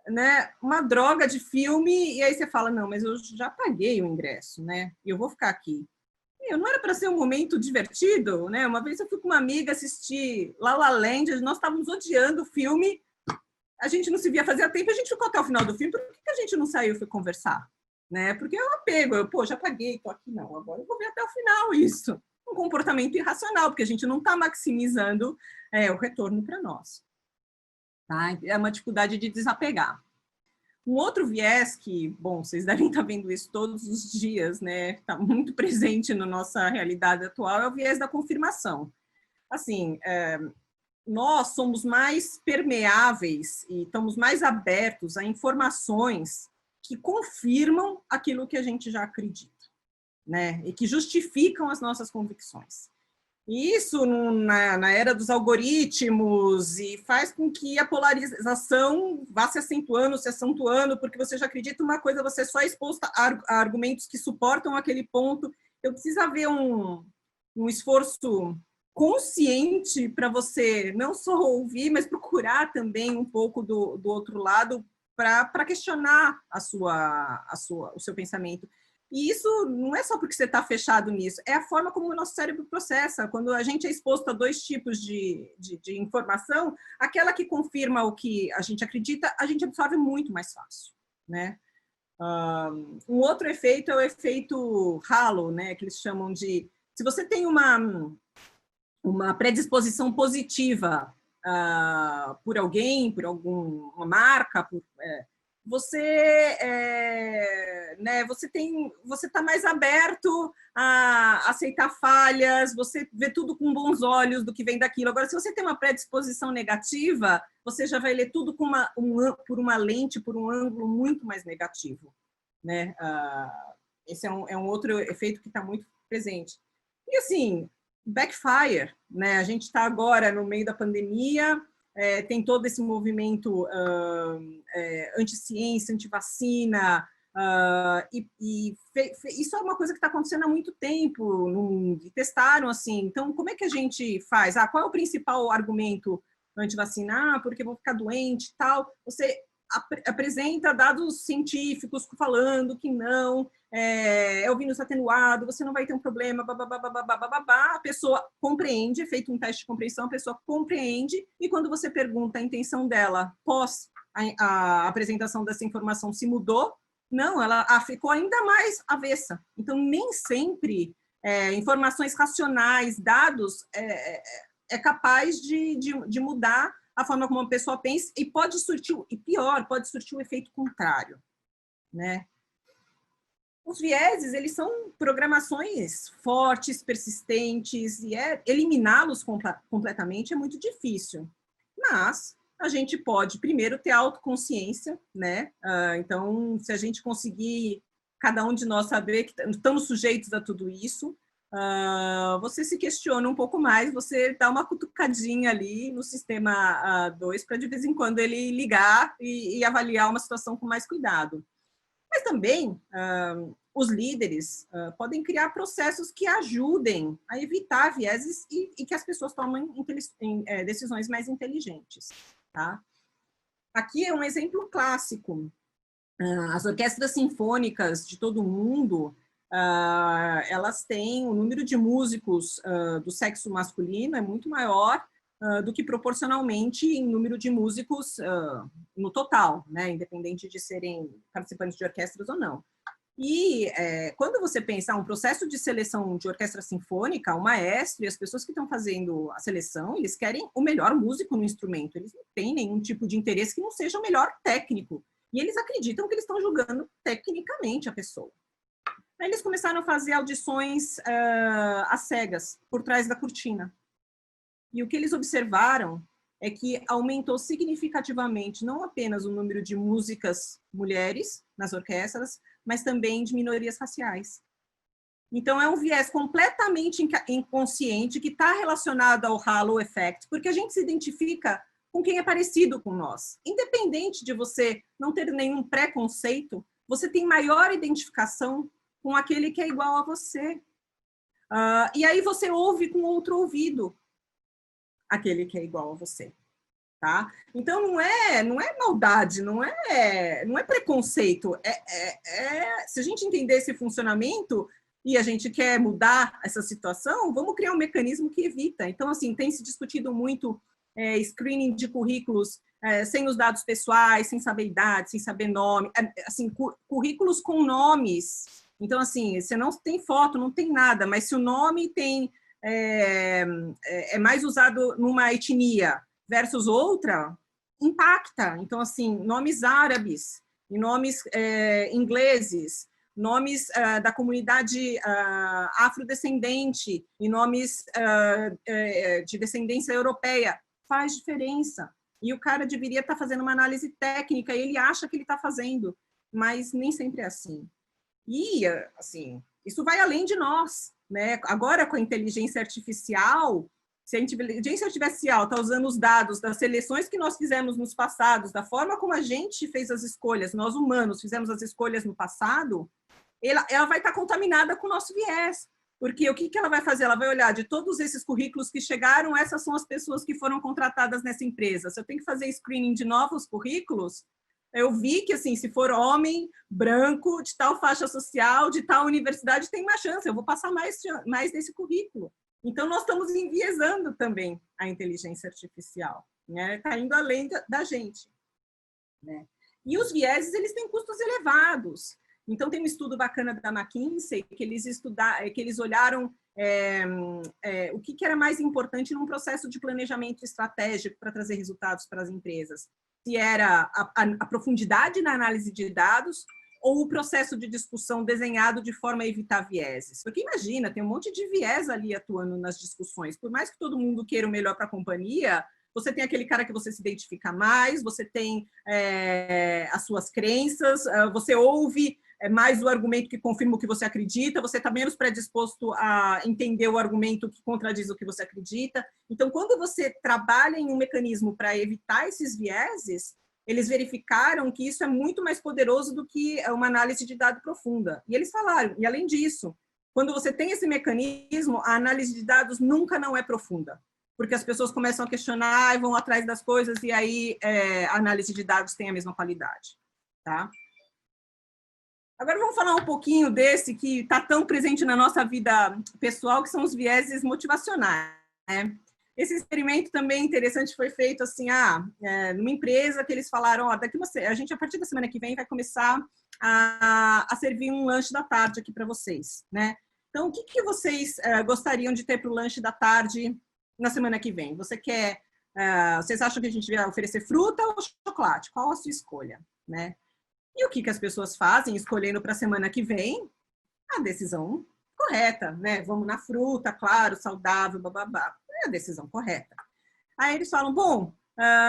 né, uma droga de filme, e aí você fala, não, mas eu já paguei o ingresso, né, e eu vou ficar aqui. Não era para ser um momento divertido, né? Uma vez eu fui com uma amiga assistir La La Land, nós estávamos odiando o filme, a gente não se via fazia tempo, a gente ficou até o final do filme, por que a gente não saiu e foi conversar? Né? Porque é um apego, já paguei, tô aqui, não, agora eu vou ver até o final isso. Um comportamento irracional, porque a gente não está maximizando o retorno para nós. Tá? É uma dificuldade de desapegar. Um outro viés que, bom, vocês devem estar vendo isso todos os dias, né? Está muito presente na nossa realidade atual, é o viés da confirmação. Assim, nós somos mais permeáveis e estamos mais abertos a informações que confirmam aquilo que a gente já acredita, né? E que justificam as nossas convicções. E isso, na era dos algoritmos, e faz com que a polarização vá se acentuando, porque você já acredita uma coisa, você só é exposto a argumentos que suportam aquele ponto. Eu preciso haver um esforço consciente para você não só ouvir, mas procurar também um pouco do outro lado para questionar o seu pensamento. E isso não é só porque você está fechado nisso, é a forma como o nosso cérebro processa. Quando a gente é exposto a dois tipos de informação, aquela que confirma o que a gente acredita, a gente absorve muito mais fácil, né? Um outro efeito é o efeito halo, né? Que eles chamam de... Se você tem uma predisposição positiva por alguém, por alguma marca, você está mais aberto a aceitar falhas, você vê tudo com bons olhos do que vem daquilo. Agora, se você tem uma predisposição negativa, você já vai ler tudo por uma lente, por um ângulo muito mais negativo, né? Esse é um outro efeito que está muito presente. E assim, backfire, né? A gente está agora no meio da pandemia, tem todo esse movimento anti-ciência, anti-vacina, isso é uma coisa que está acontecendo há muito tempo no mundo, e testaram assim. Então, como é que a gente faz? Qual é o principal argumento anti-vacina? Porque vou ficar doente e tal. Você apresenta dados científicos falando que não, é o vírus atenuado, você não vai ter um problema, a pessoa compreende, é feito um teste de compreensão, a pessoa compreende, e quando você pergunta a intenção dela pós a apresentação dessa informação se mudou, não, ela ficou ainda mais avessa. Então, nem sempre informações racionais, dados, é capaz de mudar a forma como uma pessoa pensa, e pode surtir, e pior, pode surtir o efeito contrário, né? Os vieses, eles são programações fortes, persistentes, e eliminá-los completamente é muito difícil. Mas a gente pode, primeiro, ter autoconsciência, né? Então, se a gente conseguir, cada um de nós saber que estamos sujeitos a tudo isso, você se questiona um pouco mais, você dá uma cutucadinha ali no sistema 2 para de vez em quando ele ligar e avaliar uma situação com mais cuidado. Mas também os líderes podem criar processos que ajudem a evitar vieses e que as pessoas tomem decisões mais inteligentes. Tá? Aqui é um exemplo clássico. As orquestras sinfônicas de todo o mundo, elas têm o número de músicos do sexo masculino é muito maior do que proporcionalmente em número de músicos no total, né, independente de serem participantes de orquestras ou não. E quando você pensa um processo de seleção de orquestra sinfônica, o maestro e as pessoas que estão fazendo a seleção, eles querem o melhor músico no instrumento, eles não têm nenhum tipo de interesse que não seja o melhor técnico, e eles acreditam que eles estão julgando tecnicamente a pessoa. Aí eles começaram a fazer audições às cegas, por trás da cortina. E o que eles observaram é que aumentou significativamente não apenas o número de músicas mulheres nas orquestras, mas também de minorias raciais. Então, é um viés completamente inconsciente que está relacionado ao halo effect, porque a gente se identifica com quem é parecido com nós. Independente de você não ter nenhum preconceito, você tem maior identificação com aquele que é igual a você. E aí você ouve com outro ouvido. aquele que é igual a você. Tá? Então, não é maldade, não é preconceito. Se a gente entender esse funcionamento e a gente quer mudar essa situação, vamos criar um mecanismo que evita. Então, assim, tem se discutido muito screening de currículos sem os dados pessoais, sem saber idade, sem saber nome, assim, currículos com nomes. Então, assim, você não tem foto, não tem nada, mas se o nome é mais usado numa etnia versus outra, impacta. Então, assim, nomes árabes, e nomes ingleses, nomes da comunidade afrodescendente, e nomes de descendência europeia, faz diferença. E o cara deveria estar fazendo uma análise técnica, e ele acha que ele está fazendo, mas nem sempre é assim. E, assim, isso vai além de nós, né? Agora, com a inteligência artificial, se a inteligência artificial está usando os dados das seleções que nós fizemos nos passados, da forma como a gente fez as escolhas, nós humanos fizemos as escolhas no passado, ela vai estar contaminada com o nosso viés. Porque o que ela vai fazer? Ela vai olhar de todos esses currículos que chegaram, essas são as pessoas que foram contratadas nessa empresa. Se eu tenho que fazer screening de novos currículos, eu vi que, assim, se for homem, branco, de tal faixa social, de tal universidade, tem uma chance, eu vou passar mais desse currículo. Então, nós estamos enviesando também a inteligência artificial, né? Está indo além da gente, né? E os vieses, eles têm custos elevados. Então, tem um estudo bacana da McKinsey, que eles olharam o que era mais importante num processo de planejamento estratégico para trazer resultados para as empresas. Se era a profundidade na análise de dados ou o processo de discussão desenhado de forma a evitar vieses. Porque imagina, tem um monte de viés ali atuando nas discussões. Por mais que todo mundo queira o melhor para a companhia, você tem aquele cara que você se identifica mais, você tem as suas crenças, você ouve mais o argumento que confirma o que você acredita, você está menos predisposto a entender o argumento que contradiz o que você acredita. Então, quando você trabalha em um mecanismo para evitar esses vieses, eles verificaram que isso é muito mais poderoso do que uma análise de dado profunda. E eles falaram, e além disso, quando você tem esse mecanismo, a análise de dados nunca não é profunda, porque as pessoas começam a questionar e vão atrás das coisas, e aí a análise de dados tem a mesma qualidade. Tá? Agora vamos falar um pouquinho desse que está tão presente na nossa vida pessoal, que são os vieses motivacionais, né? Esse experimento também interessante foi feito assim, numa empresa que eles falaram, a gente a partir da semana que vem vai começar a servir um lanche da tarde aqui para vocês, né? Então, o que vocês gostariam de ter para o lanche da tarde na semana que vem? Vocês acham que a gente vai oferecer fruta ou chocolate? Qual a sua escolha, né? E o que as pessoas fazem escolhendo para a semana que vem? A decisão correta, né? Vamos na fruta, claro, saudável, bababá. É a decisão correta. Aí eles falam, bom,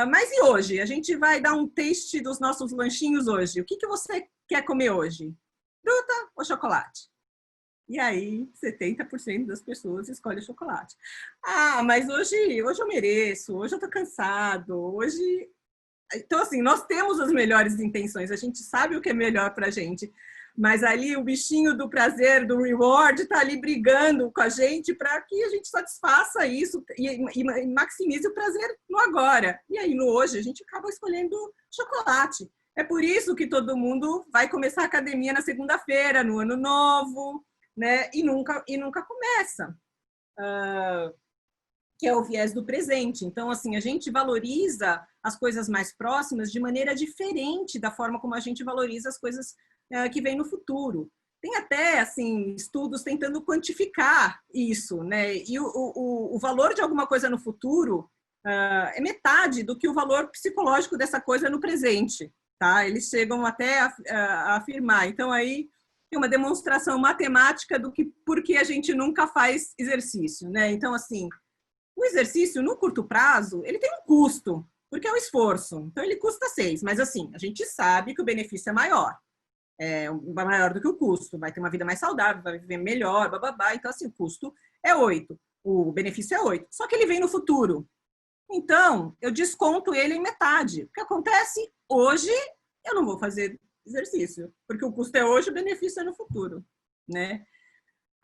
mas e hoje? A gente vai dar um taste dos nossos lanchinhos hoje. O que você quer comer hoje? Fruta ou chocolate? E aí, 70% das pessoas escolhem chocolate. Mas hoje eu mereço, hoje eu tô cansado, hoje... Então, assim, nós temos as melhores intenções, a gente sabe o que é melhor pra gente, mas ali o bichinho do prazer, do reward, está ali brigando com a gente para que a gente satisfaça isso e maximize o prazer no agora. E aí, no hoje, a gente acaba escolhendo chocolate. É por isso que todo mundo vai começar a academia na segunda-feira, no ano novo, né? E nunca começa. Que é o viés do presente. Então, assim, a gente valoriza as coisas mais próximas de maneira diferente da forma como a gente valoriza as coisas que vem no futuro. Tem até, assim, estudos tentando quantificar isso, né? E o valor de alguma coisa no futuro é metade do que o valor psicológico dessa coisa no presente, tá? Eles chegam até a afirmar. Então, aí tem uma demonstração matemática do que por que a gente nunca faz exercício, né? Então, assim, o exercício, no curto prazo, ele tem um custo, porque é o esforço. Então, ele custa 6, mas, assim, a gente sabe que o benefício é maior. Maior do que o custo, vai ter uma vida mais saudável, vai viver melhor, bababá. Então, assim, o custo é 8, o benefício é 8. Só que ele vem no futuro. Então, eu desconto ele em metade. O que acontece? Hoje, eu não vou fazer exercício, porque o custo é hoje, o benefício é no futuro, né?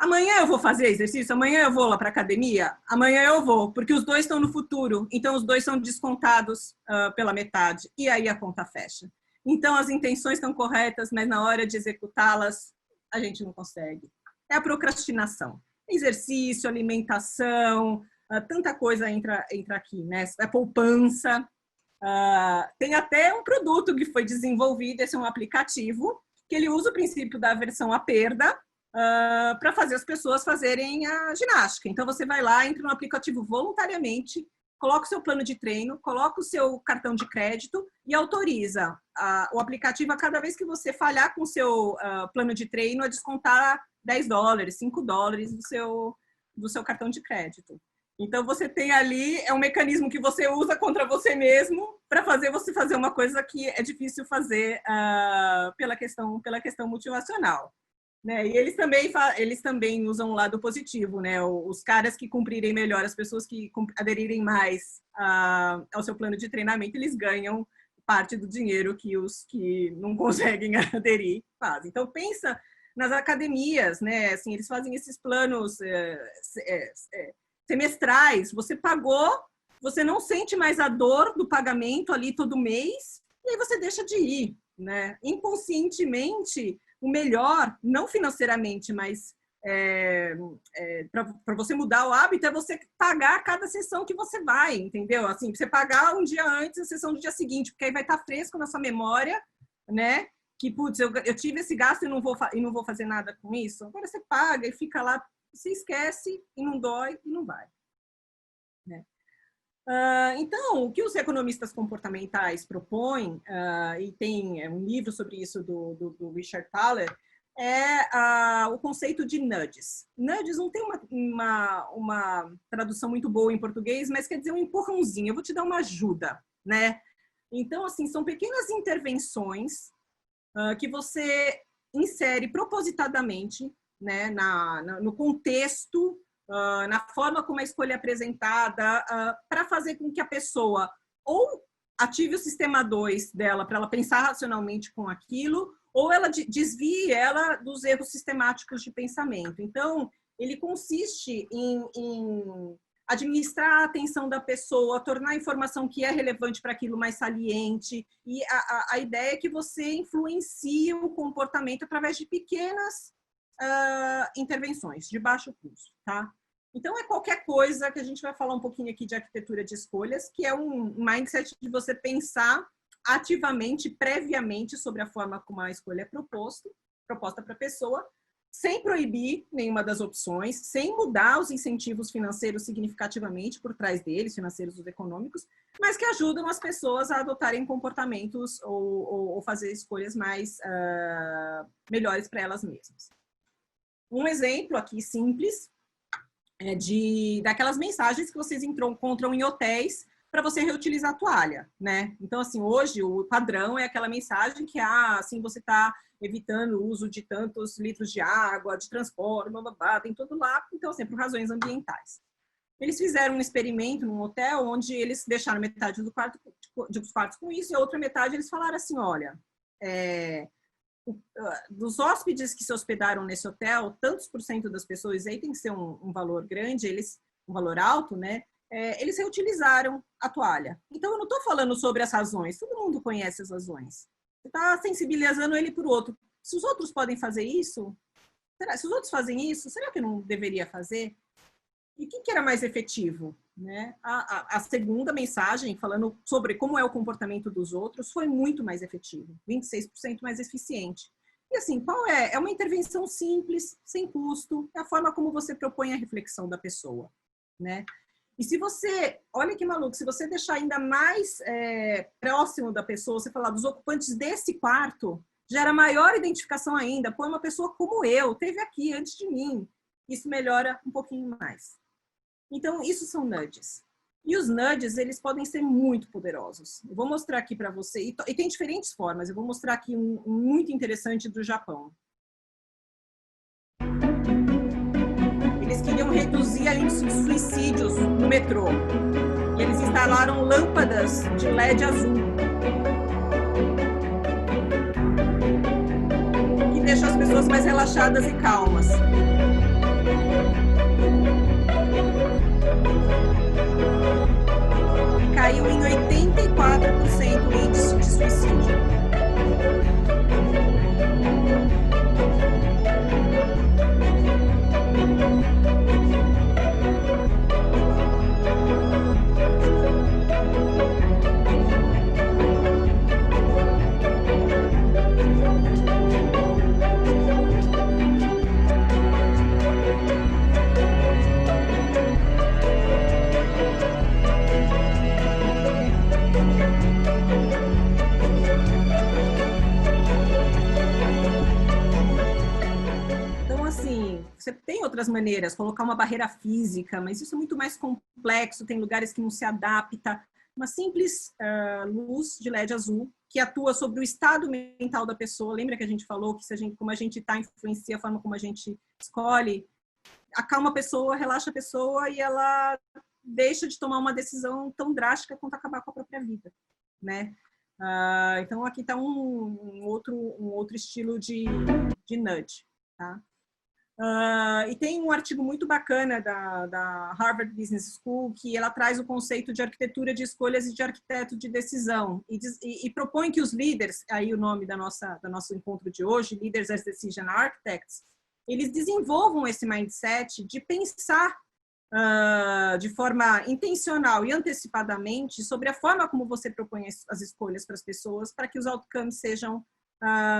Amanhã eu vou fazer exercício? Amanhã eu vou lá para a academia? Amanhã eu vou, porque os dois estão no futuro. Então, os dois são descontados pela metade. E aí a conta fecha. Então, as intenções estão corretas, mas na hora de executá-las, a gente não consegue. É a procrastinação. Exercício, alimentação, tanta coisa entra aqui, né? É poupança. Tem até um produto que foi desenvolvido, esse é um aplicativo, que ele usa o princípio da aversão à perda, para fazer as pessoas fazerem a ginástica. Então, você vai lá, entra no aplicativo voluntariamente, coloca o seu plano de treino, coloca o seu cartão de crédito e autoriza o aplicativo a cada vez que você falhar com o seu plano de treino a descontar $10, $5 do seu cartão de crédito. Então, você tem ali, é um mecanismo que você usa contra você mesmo para fazer você fazer uma coisa que é difícil fazer pela questão motivacional. Né? E eles também usam o lado positivo, né? Os caras que cumprirem melhor, as pessoas que aderirem mais ao seu plano de treinamento, eles ganham parte do dinheiro que os que não conseguem aderir fazem. Então, pensa nas academias, né? Assim, eles fazem esses planos semestrais. Você pagou, você não sente mais a dor do pagamento ali todo mês, e aí você deixa de ir, né? Inconscientemente, o melhor, não financeiramente, mas para você mudar o hábito, é você pagar cada sessão que você vai, entendeu? Assim, você pagar um dia antes a sessão do dia seguinte, porque aí vai estar fresco na sua memória, né? Que, putz, eu tive esse gasto e não vou fazer nada com isso. Agora você paga e fica lá, você esquece e não dói e não vai. Né? Então, o que os economistas comportamentais propõem, e tem um livro sobre isso do Richard Thaler, é o conceito de nudges. Nudges não tem uma tradução muito boa em português, mas quer dizer um empurrãozinho, eu vou te dar uma ajuda, né? Então, assim, são pequenas intervenções que você insere propositadamente, né, no contexto, na forma como a escolha é apresentada, para fazer com que a pessoa ou ative o sistema 2 dela para ela pensar racionalmente com aquilo, ou ela desvie ela dos erros sistemáticos de pensamento. Então, ele consiste em administrar a atenção da pessoa, tornar a informação que é relevante para aquilo mais saliente, e a ideia é que você influencie o comportamento através de pequenas intervenções de baixo custo, tá? Então, é qualquer coisa que a gente vai falar um pouquinho aqui de arquitetura de escolhas, que é um mindset de você pensar ativamente, previamente, sobre a forma como a escolha é proposta para a pessoa, sem proibir nenhuma das opções, sem mudar os incentivos financeiros significativamente por trás deles, financeiros ou econômicos, mas que ajudam as pessoas a adotarem comportamentos ou fazer escolhas mais melhores para elas mesmas. Um exemplo aqui simples é daquelas mensagens que vocês encontram em hotéis para você reutilizar a toalha, né? Então, assim, hoje o padrão é aquela mensagem que, assim, você está evitando o uso de tantos litros de água, de transporte, blá, blá, blá, tem tudo lá, então, assim, por razões ambientais. Eles fizeram um experimento num hotel onde eles deixaram metade dos quartos com isso e a outra metade eles falaram assim, olha, dos hóspedes que se hospedaram nesse hotel, tantos por cento das pessoas, aí tem que ser um valor grande, um valor alto, né? Eles reutilizaram a toalha. Então, eu não estou falando sobre as razões, todo mundo conhece as razões. Você está sensibilizando ele para o outro. Se os outros podem fazer isso, se os outros fazem isso, será que eu não deveria fazer? E o que era mais efetivo? Né? A segunda mensagem, falando sobre como é o comportamento dos outros, foi muito mais efetivo, 26% mais eficiente. E assim, qual é? É uma intervenção simples, sem custo, é a forma como você propõe a reflexão da pessoa. Né? E se você, olha que maluco, se você deixar ainda mais próximo da pessoa, você falar dos ocupantes desse quarto, gera maior identificação ainda. Põe uma pessoa como eu, teve aqui antes de mim. Isso melhora um pouquinho mais. Então, isso são nudges. E os nudges, eles podem ser muito poderosos. Eu vou mostrar aqui para você, e tem diferentes formas. Eu vou mostrar aqui um muito interessante do Japão. Eles queriam reduzir a índice de suicídios no metrô. E eles instalaram lâmpadas de LED azul. Que deixam as pessoas mais relaxadas e calmas. Caiu em 84% o índice de suicídio. Você tem outras maneiras, colocar uma barreira física, mas isso é muito mais complexo, tem lugares que não se adapta. Uma simples luz de LED azul que atua sobre o estado mental da pessoa. Lembra que a gente falou que como a gente está influencia a forma como a gente escolhe? Acalma a pessoa, relaxa a pessoa e ela deixa de tomar uma decisão tão drástica quanto acabar com a própria vida, né? Então aqui está um outro estilo de nudge, tá? E tem um artigo muito bacana da Harvard Business School que ela traz o conceito de arquitetura de escolhas e de arquiteto de decisão e propõe que os líderes, aí o nome do nosso encontro de hoje, Leaders as Decision Architects, eles desenvolvam esse mindset de pensar de forma intencional e antecipadamente sobre a forma como você propõe as escolhas para as pessoas para que os outcomes sejam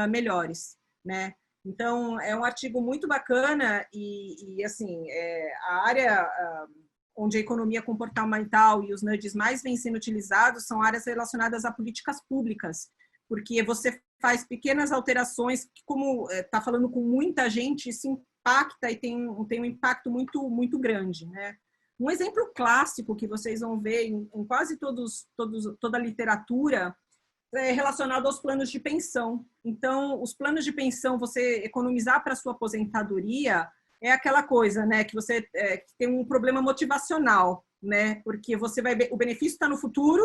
melhores, né? Então, é um artigo muito bacana e assim, a área onde a economia comportamental e os nudges mais vêm sendo utilizados são áreas relacionadas a políticas públicas, porque você faz pequenas alterações que, como está falando com muita gente, isso impacta e tem um impacto muito grande, né? Um exemplo clássico que vocês vão ver em quase toda a literatura relacionado aos planos de pensão. Então, os planos de pensão, você economizar para a sua aposentadoria, é aquela coisa, né, que você tem um problema motivacional, né, porque o benefício está no futuro,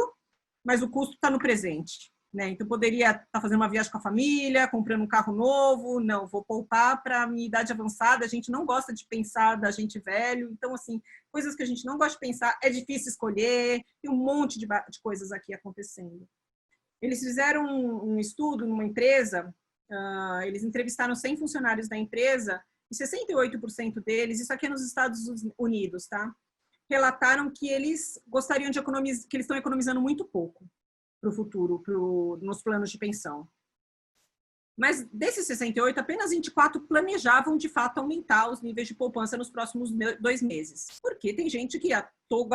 mas o custo está no presente, né? Então, poderia estar fazendo uma viagem com a família, comprando um carro novo, não, vou poupar para a minha idade avançada, a gente não gosta de pensar da gente velho, então, assim, coisas que a gente não gosta de pensar, é difícil escolher, tem um monte de coisas aqui acontecendo. Eles fizeram um estudo numa empresa, eles entrevistaram 100 funcionários da empresa e 68% deles, isso aqui é nos Estados Unidos, tá? Relataram que eles gostariam de economizar, que eles estão economizando muito pouco para o futuro, nos planos de pensão. Mas desses 68, apenas 24 planejavam de fato aumentar os níveis de poupança nos próximos 2 meses. Porque tem gente que tô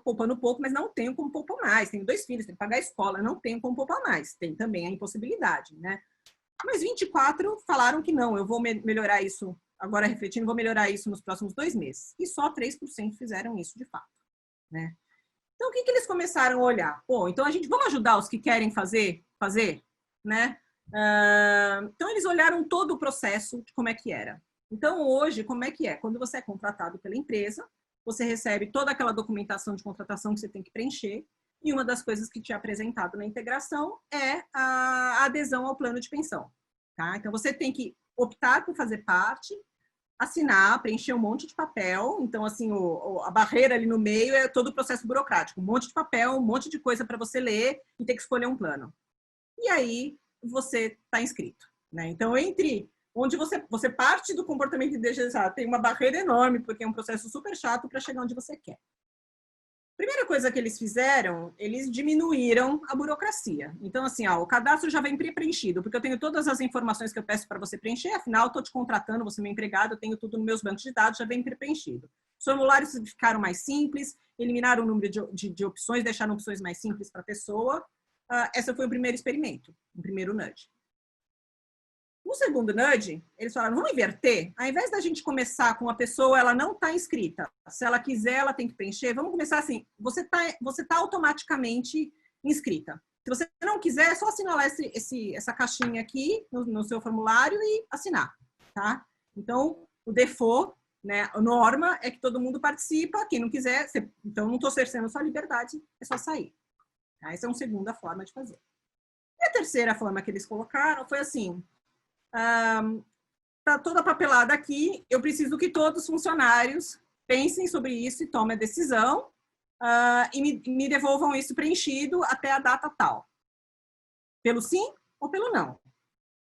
poupando pouco, mas não tenho como poupar mais. Tenho 2 filhos, tenho que pagar a escola, não tenho como poupar mais. Tem também a impossibilidade, né? Mas 24 falaram que não, eu vou melhorar isso, agora refletindo, vou melhorar isso nos próximos 2 meses. E só 3% fizeram isso de fato, né? Então, o que eles começaram a olhar? Pô, então vamos ajudar os que querem fazer, né? Então, eles olharam todo o processo de como é que era. Então, hoje, como é que é? Quando você é contratado pela empresa, você recebe toda aquela documentação de contratação que você tem que preencher, e uma das coisas que te é apresentado na integração é a adesão ao plano de pensão. Tá? Então, você tem que optar por fazer parte, assinar, preencher um monte de papel. Então, assim, a barreira ali no meio é todo o processo burocrático. Um monte de papel, um monte de coisa para você ler e ter que escolher um plano. E aí, você está inscrito, né? Então, entre onde você parte do comportamento indesejado, tem uma barreira enorme, porque é um processo super chato para chegar onde você quer. Primeira coisa que eles fizeram, eles diminuíram a burocracia. Então, assim, o cadastro já vem pré-preenchido, porque eu tenho todas as informações que eu peço para você preencher, afinal, estou te contratando, você é meu empregado, eu tenho tudo nos meus bancos de dados, já vem pré-preenchido. Os formulários ficaram mais simples, eliminaram o número de opções, deixaram opções mais simples para a pessoa. Esse foi o primeiro experimento, o primeiro nudge. No segundo nudge, eles falaram, vamos inverter? Ao invés da gente começar com a pessoa, ela não está inscrita. Se ela quiser, ela tem que preencher. Vamos começar assim, você tá automaticamente inscrita. Se você não quiser, é só assinalar essa caixinha aqui no seu formulário e assinar, tá? Então, o default, né, a norma é que todo mundo participa, quem não quiser, então não estou cerceando sua liberdade, é só sair. Tá? Essa é uma segunda forma de fazer. E a terceira forma que eles colocaram foi assim, tá toda a papelada aqui, eu preciso que todos os funcionários pensem sobre isso e tomem a decisão e me devolvam isso preenchido até a data tal. Pelo sim ou pelo não.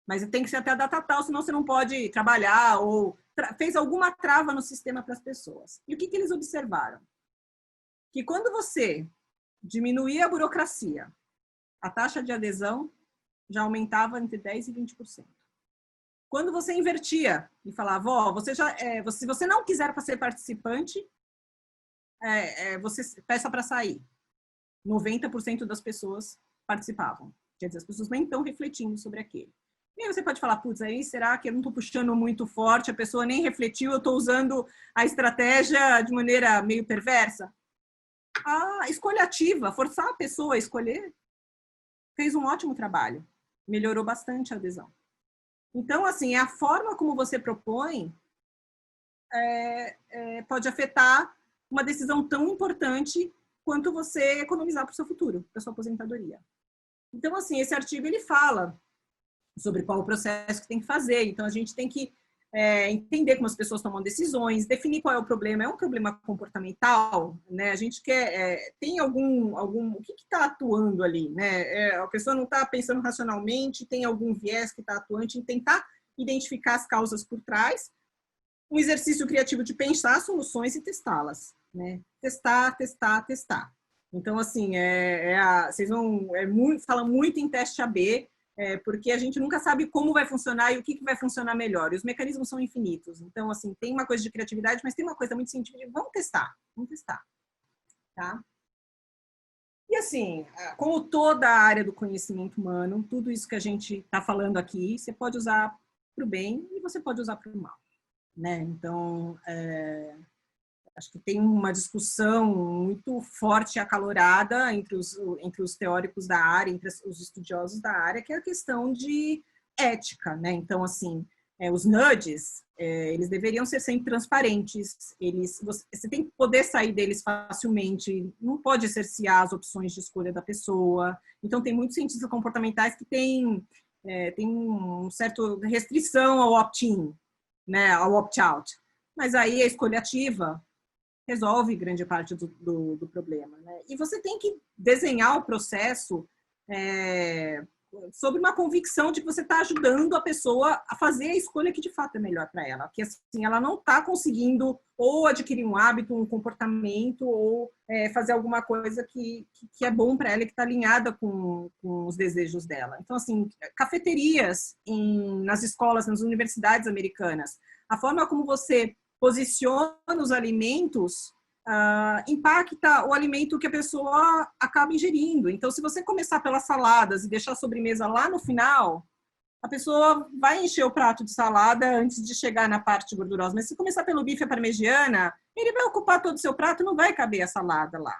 Mas tem que ser até a data tal, senão você não pode trabalhar ou fez alguma trava no sistema para as pessoas. E o que eles observaram? Que quando você diminuía a burocracia, a taxa de adesão já aumentava entre 10% e 20%. Quando você invertia e falava, se você não quiser ser participante, você peça para sair. 90% das pessoas participavam. Quer dizer, as pessoas nem estão refletindo sobre aquele. E aí você pode falar, putz, aí será que eu não estou puxando muito forte, a pessoa nem refletiu, eu estou usando a estratégia de maneira meio perversa? A escolha ativa, forçar a pessoa a escolher, fez um ótimo trabalho. Melhorou bastante a adesão. Então, assim, a forma como você propõe pode afetar uma decisão tão importante quanto você economizar para o seu futuro, para a sua aposentadoria. Então, assim, esse artigo ele fala sobre qual o processo que tem que fazer. Então, a gente tem que entender como as pessoas tomam decisões, definir qual é o problema. É um problema comportamental, né? A gente quer... tem o que está atuando ali, né? A pessoa não está pensando racionalmente, tem algum viés que está atuante em tentar identificar as causas por trás. Um exercício criativo de pensar soluções e testá-las, né? Testar. Então, assim, vocês vão... fala muito em teste AB, porque a gente nunca sabe como vai funcionar e o que vai funcionar melhor. E os mecanismos são infinitos. Então, assim, tem uma coisa de criatividade, mas tem uma coisa muito científica de vamos testar. Tá? E, assim, como toda a área do conhecimento humano, tudo isso que a gente está falando aqui, você pode usar para o bem e você pode usar para o mal. Né? Então, acho que tem uma discussão muito forte e acalorada entre os teóricos da área, entre os estudiosos da área, que é a questão de ética, né? Então, assim, os nudges, eles deveriam ser sempre transparentes, você tem que poder sair deles facilmente, não pode cercear as opções de escolha da pessoa. Então, tem muitos cientistas comportamentais que têm uma certa restrição ao opt-in, né? Ao opt-out. Mas aí a escolha ativa resolve grande parte do problema, né? E você tem que desenhar o processo sobre uma convicção de que você está ajudando a pessoa a fazer a escolha que de fato é melhor para ela, que assim ela não está conseguindo ou adquirir um hábito, um comportamento ou fazer alguma coisa que é bom para ela e que está alinhada com os desejos dela. Então, assim, cafeterias nas escolas, nas universidades americanas, a forma como você posiciona os alimentos, impacta o alimento que a pessoa acaba ingerindo. Então, se você começar pelas saladas e deixar a sobremesa lá no final, a pessoa vai encher o prato de salada antes de chegar na parte gordurosa. Mas se começar pelo bife à parmegiana, ele vai ocupar todo o seu prato e não vai caber a salada lá.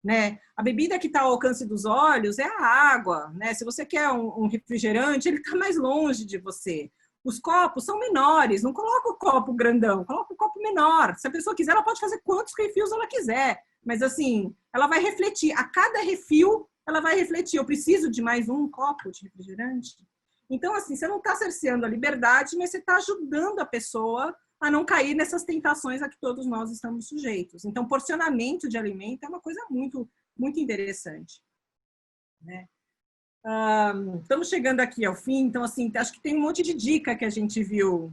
Né? A bebida que está ao alcance dos olhos é a água. Né? Se você quer um refrigerante, ele está mais longe de você. Os copos são menores, não coloca o copo grandão, coloca o copo menor. Se a pessoa quiser, ela pode fazer quantos refis ela quiser. Mas, assim, ela vai refletir. A cada refil, ela vai refletir. Eu preciso de mais um copo de refrigerante? Então, assim, você não está cerceando a liberdade, mas você está ajudando a pessoa a não cair nessas tentações a que todos nós estamos sujeitos. Então, porcionamento de alimento é uma coisa muito, muito interessante. Né? Estamos chegando aqui ao fim, então, assim, acho que tem um monte de dica que a gente viu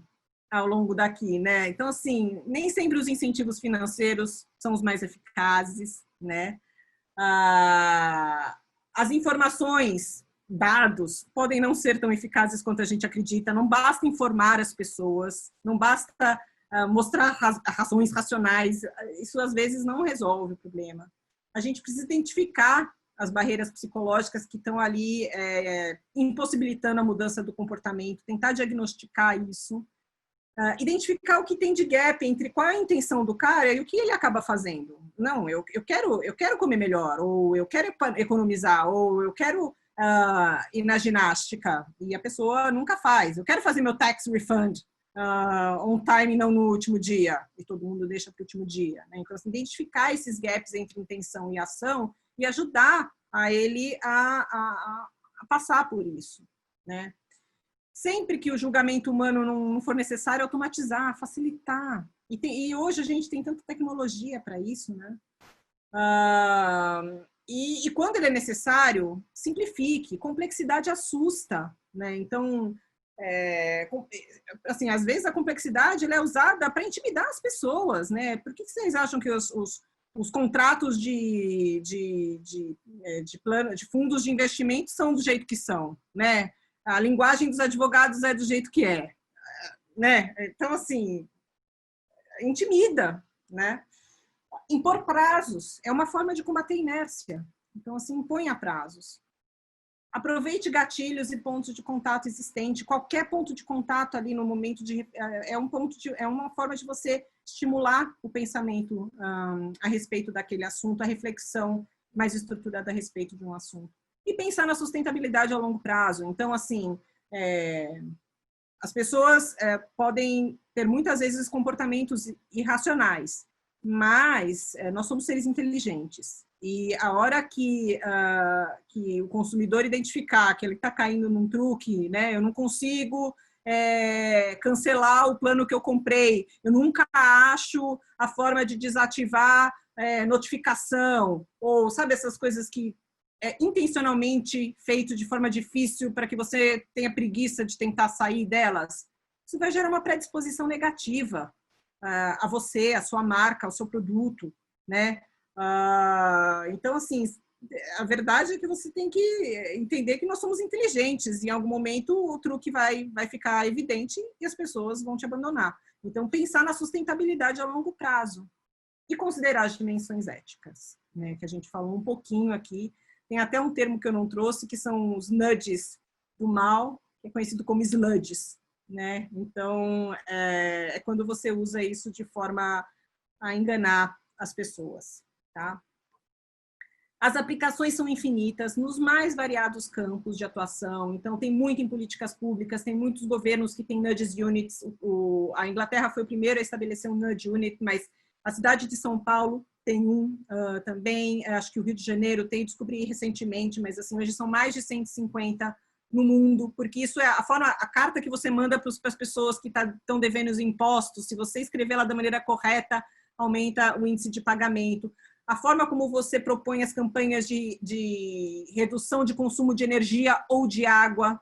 ao longo daqui, né? Então, assim, nem sempre os incentivos financeiros são os mais eficazes, né? As informações, dados, podem não ser tão eficazes quanto a gente acredita, não basta informar as pessoas, não basta mostrar razões racionais, isso às vezes não resolve o problema. A gente precisa identificar as barreiras psicológicas que estão ali impossibilitando a mudança do comportamento, tentar diagnosticar isso, identificar o que tem de gap entre qual é a intenção do cara e o que ele acaba fazendo. Não, eu quero comer melhor, ou eu quero economizar, ou eu quero ir na ginástica, e a pessoa nunca faz. Eu quero fazer meu tax refund on time, não no último dia, e todo mundo deixa para o último dia. Né? Então, assim, identificar esses gaps entre intenção e ação e ajudar a ele a passar por isso, né? sempre que o julgamento humano não for necessário, automatizar, facilitar. E hoje a gente tem tanta tecnologia para isso, né? E quando ele é necessário, simplifique. Complexidade assusta, né? Então, assim, às vezes a complexidade ela é usada para intimidar as pessoas, né? Por que vocês acham que os contratos de fundos de investimento são do jeito que são, né? A linguagem dos advogados é do jeito que é, né? Então, assim, intimida, né? Impor prazos é uma forma de combater inércia. Então, assim, imponha prazos. Aproveite gatilhos e pontos de contato existente. Qualquer ponto de contato ali no momento é uma forma de você estimular o pensamento a respeito daquele assunto, a reflexão mais estruturada a respeito de um assunto. E pensar na sustentabilidade a longo prazo. Então, assim, as pessoas podem ter muitas vezes comportamentos irracionais, mas nós somos seres inteligentes. E a hora que o consumidor identificar que ele está caindo num truque, né? Eu não consigo cancelar o plano que eu comprei, eu nunca acho a forma de desativar notificação, ou sabe essas coisas que é intencionalmente feito de forma difícil para que você tenha preguiça de tentar sair delas, isso vai gerar uma predisposição negativa a você, a sua marca, ao seu produto, né? Então, assim, a verdade é que você tem que entender que nós somos inteligentes e em algum momento o truque vai ficar evidente e as pessoas vão te abandonar. Então, pensar na sustentabilidade a longo prazo e considerar as dimensões éticas, né? Que a gente falou um pouquinho aqui. Tem até um termo que eu não trouxe, que são os nudges do mal, que é conhecido como sludges, né? Então, é quando você usa isso de forma a enganar as pessoas, tá? As aplicações são infinitas nos mais variados campos de atuação. Então, tem muito em políticas públicas, tem muitos governos que têm nudges units. A Inglaterra foi o primeiro a estabelecer um nudge unit, mas a cidade de São Paulo tem um também, acho que o Rio de Janeiro tem, descobri recentemente, mas assim, hoje são mais de 150 no mundo, porque isso é a carta que você manda para as pessoas que estão devendo os impostos, se você escrever ela da maneira correta, aumenta o índice de pagamento. A forma como você propõe as campanhas de redução de consumo de energia ou de água.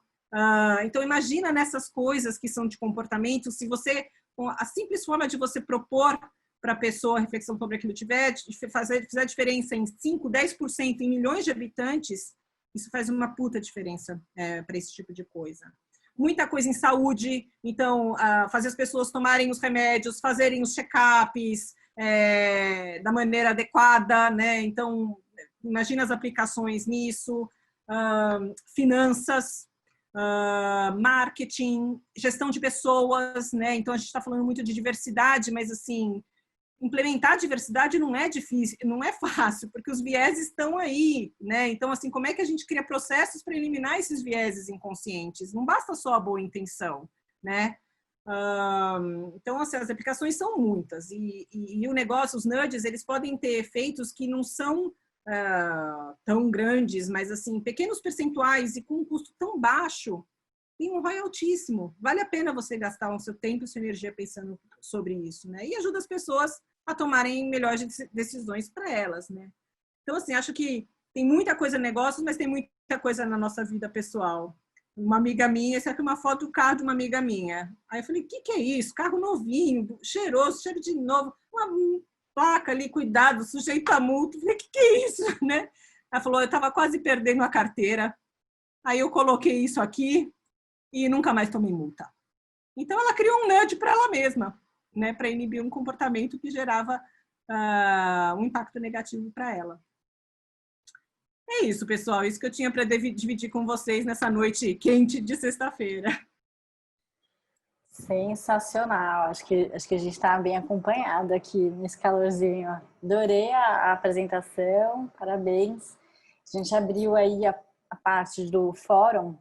Então, imagina nessas coisas que são de comportamento, se você, a simples forma de você propor para a pessoa a reflexão sobre aquilo fizer diferença em 5%, 10% em milhões de habitantes, isso faz uma puta diferença para esse tipo de coisa. Muita coisa em saúde, então, fazer as pessoas tomarem os remédios, fazerem os check-ups da maneira adequada, né? Então, imagina as aplicações nisso, finanças, marketing, gestão de pessoas, né? Então, a gente está falando muito de diversidade, mas, assim, implementar a diversidade não é difícil, não é fácil, porque os vieses estão aí, né? Então, assim, como é que a gente cria processos para eliminar esses vieses inconscientes? Não basta só a boa intenção, né? Então, assim, as aplicações são muitas e o negócio, os nudges, eles podem ter efeitos que não são tão grandes, mas, assim, pequenos percentuais e com um custo tão baixo, tem um ROI altíssimo. Vale a pena você gastar o seu tempo e sua energia pensando sobre isso, né? E ajuda as pessoas a tomarem melhores decisões para elas, né? Então, assim, acho que tem muita coisa no negócio, mas tem muita coisa na nossa vida pessoal. Uma amiga minha, essa aqui é uma foto do carro de uma amiga minha. Aí eu falei, o que é isso? Carro novinho, cheiroso, cheiro de novo. Uma placa ali, cuidado, sujeito a multa. Eu falei, o que é isso? Né? Ela falou, eu estava quase perdendo a carteira. Aí eu coloquei isso aqui e nunca mais tomei multa. Então, ela criou um nudge para ela mesma, né, para inibir um comportamento que gerava um impacto negativo para ela. É isso, pessoal. Isso que eu tinha para dividir com vocês nessa noite quente de sexta-feira. Sensacional. Acho que a gente está bem acompanhado aqui nesse calorzinho. Adorei a apresentação. Parabéns. A gente abriu aí a parte do fórum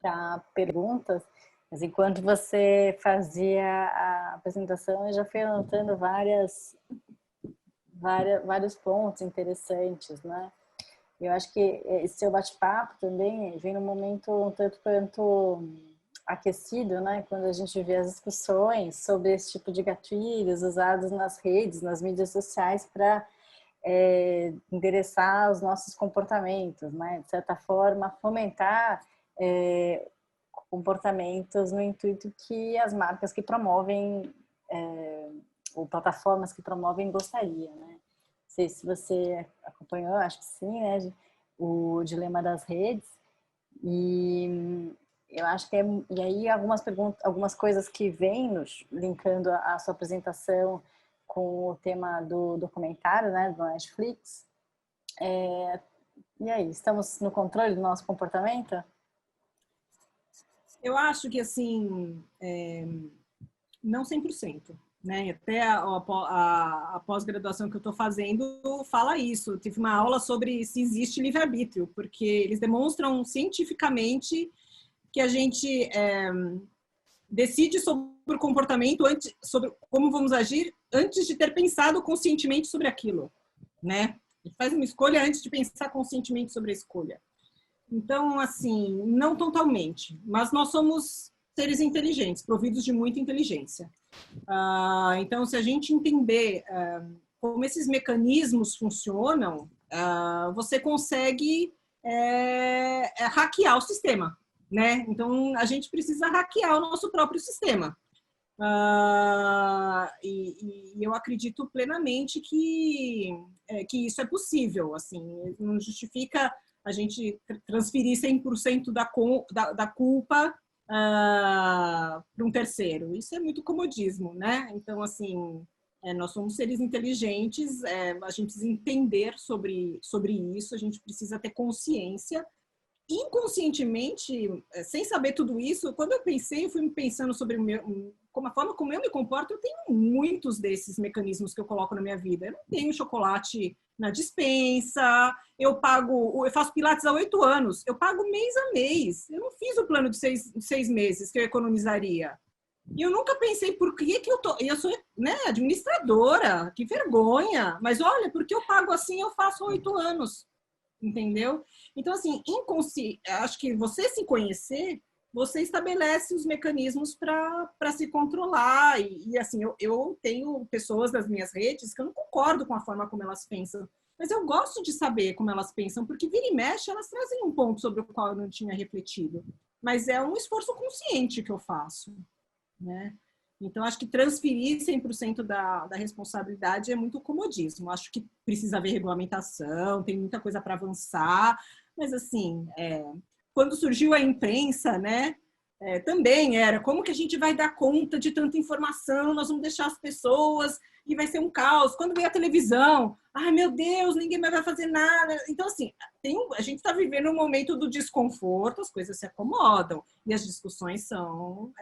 para perguntas. Mas enquanto você fazia a apresentação, eu já fui anotando vários pontos interessantes, né? Eu acho que esse seu bate-papo também vem num momento um tanto quanto aquecido, né, quando a gente vê as discussões sobre esse tipo de gatilhos usados nas redes, nas mídias sociais para endereçar os nossos comportamentos, né, de certa forma fomentar comportamentos no intuito que as marcas que promovem ou plataformas que promovem gostaria, né? Não sei se você acompanhou, acho que sim, né, o dilema das redes. E eu acho que e aí algumas coisas que vêm linkando a sua apresentação com o tema do documentário, né, do Netflix. E aí, estamos no controle do nosso comportamento? Eu acho que, assim, não 100%. Né? Até a pós-graduação que eu estou fazendo fala isso. Eu tive uma aula sobre se existe livre-arbítrio, porque eles demonstram cientificamente que a gente decide sobre o comportamento, sobre como vamos agir, antes de ter pensado conscientemente sobre aquilo. Né? A gente faz uma escolha antes de pensar conscientemente sobre a escolha. Então, assim, não totalmente, mas nós somos seres inteligentes, providos de muita inteligência. Então, se a gente entender como esses mecanismos funcionam, você consegue hackear o sistema, né? Então, a gente precisa hackear o nosso próprio sistema. E eu acredito plenamente que isso é possível. Assim, não justifica a gente transferir 100% da culpa para um terceiro. Isso é muito comodismo, né? Então, assim, nós somos seres inteligentes, a gente precisa entender sobre isso, a gente precisa ter consciência. Inconscientemente, sem saber tudo isso, quando eu fui pensando sobre a forma como eu me comporto, eu tenho muitos desses mecanismos que eu coloco na minha vida. Eu não tenho chocolate na despensa, eu faço pilates há 8 anos, eu pago mês a mês. Eu não fiz o plano de 6 meses que eu economizaria. E eu nunca pensei por que eu sou, né, administradora, que vergonha. Mas olha, porque eu pago assim, eu faço há 8 anos. Entendeu? Então, assim, acho que você se conhecer, você estabelece os mecanismos para se controlar. E assim, eu tenho pessoas das minhas redes que eu não concordo com a forma como elas pensam, mas eu gosto de saber como elas pensam, porque vira e mexe, elas trazem um ponto sobre o qual eu não tinha refletido. Mas é um esforço consciente que eu faço, né? Então, acho que transferir 100% da responsabilidade é muito comodismo. Acho que precisa haver regulamentação, tem muita coisa para avançar, mas, assim, quando surgiu a imprensa, né, também era como que a gente vai dar conta de tanta informação, nós vamos deixar as pessoas e vai ser um caos. Quando veio a televisão, ai, meu Deus, ninguém mais vai fazer nada. Então, assim, a gente está vivendo um momento do desconforto, as coisas se acomodam e as discussões são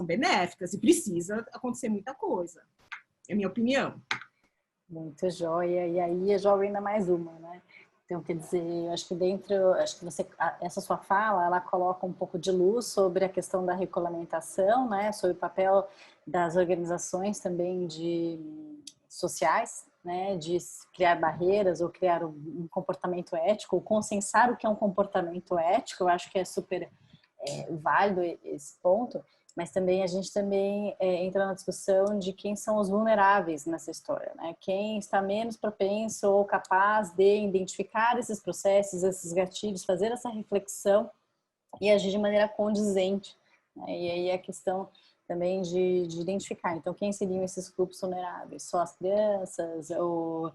benéficas e precisa acontecer muita coisa. É a minha opinião. Muito joia. E aí eu jogo ainda mais uma, né? Então, quer dizer, eu acho que essa sua fala, ela coloca um pouco de luz sobre a questão da regulamentação, né? Sobre o papel das organizações também sociais, né? De criar barreiras ou criar um comportamento ético, ou consensar o que é um comportamento ético. Eu acho que é super válido esse ponto. Mas também a gente entra na discussão de quem são os vulneráveis nessa história, né? Quem está menos propenso ou capaz de identificar esses processos, esses gatilhos, fazer essa reflexão e agir de maneira condizente, né? E aí a questão também de identificar. Então, quem seriam esses grupos vulneráveis? Só as crianças ou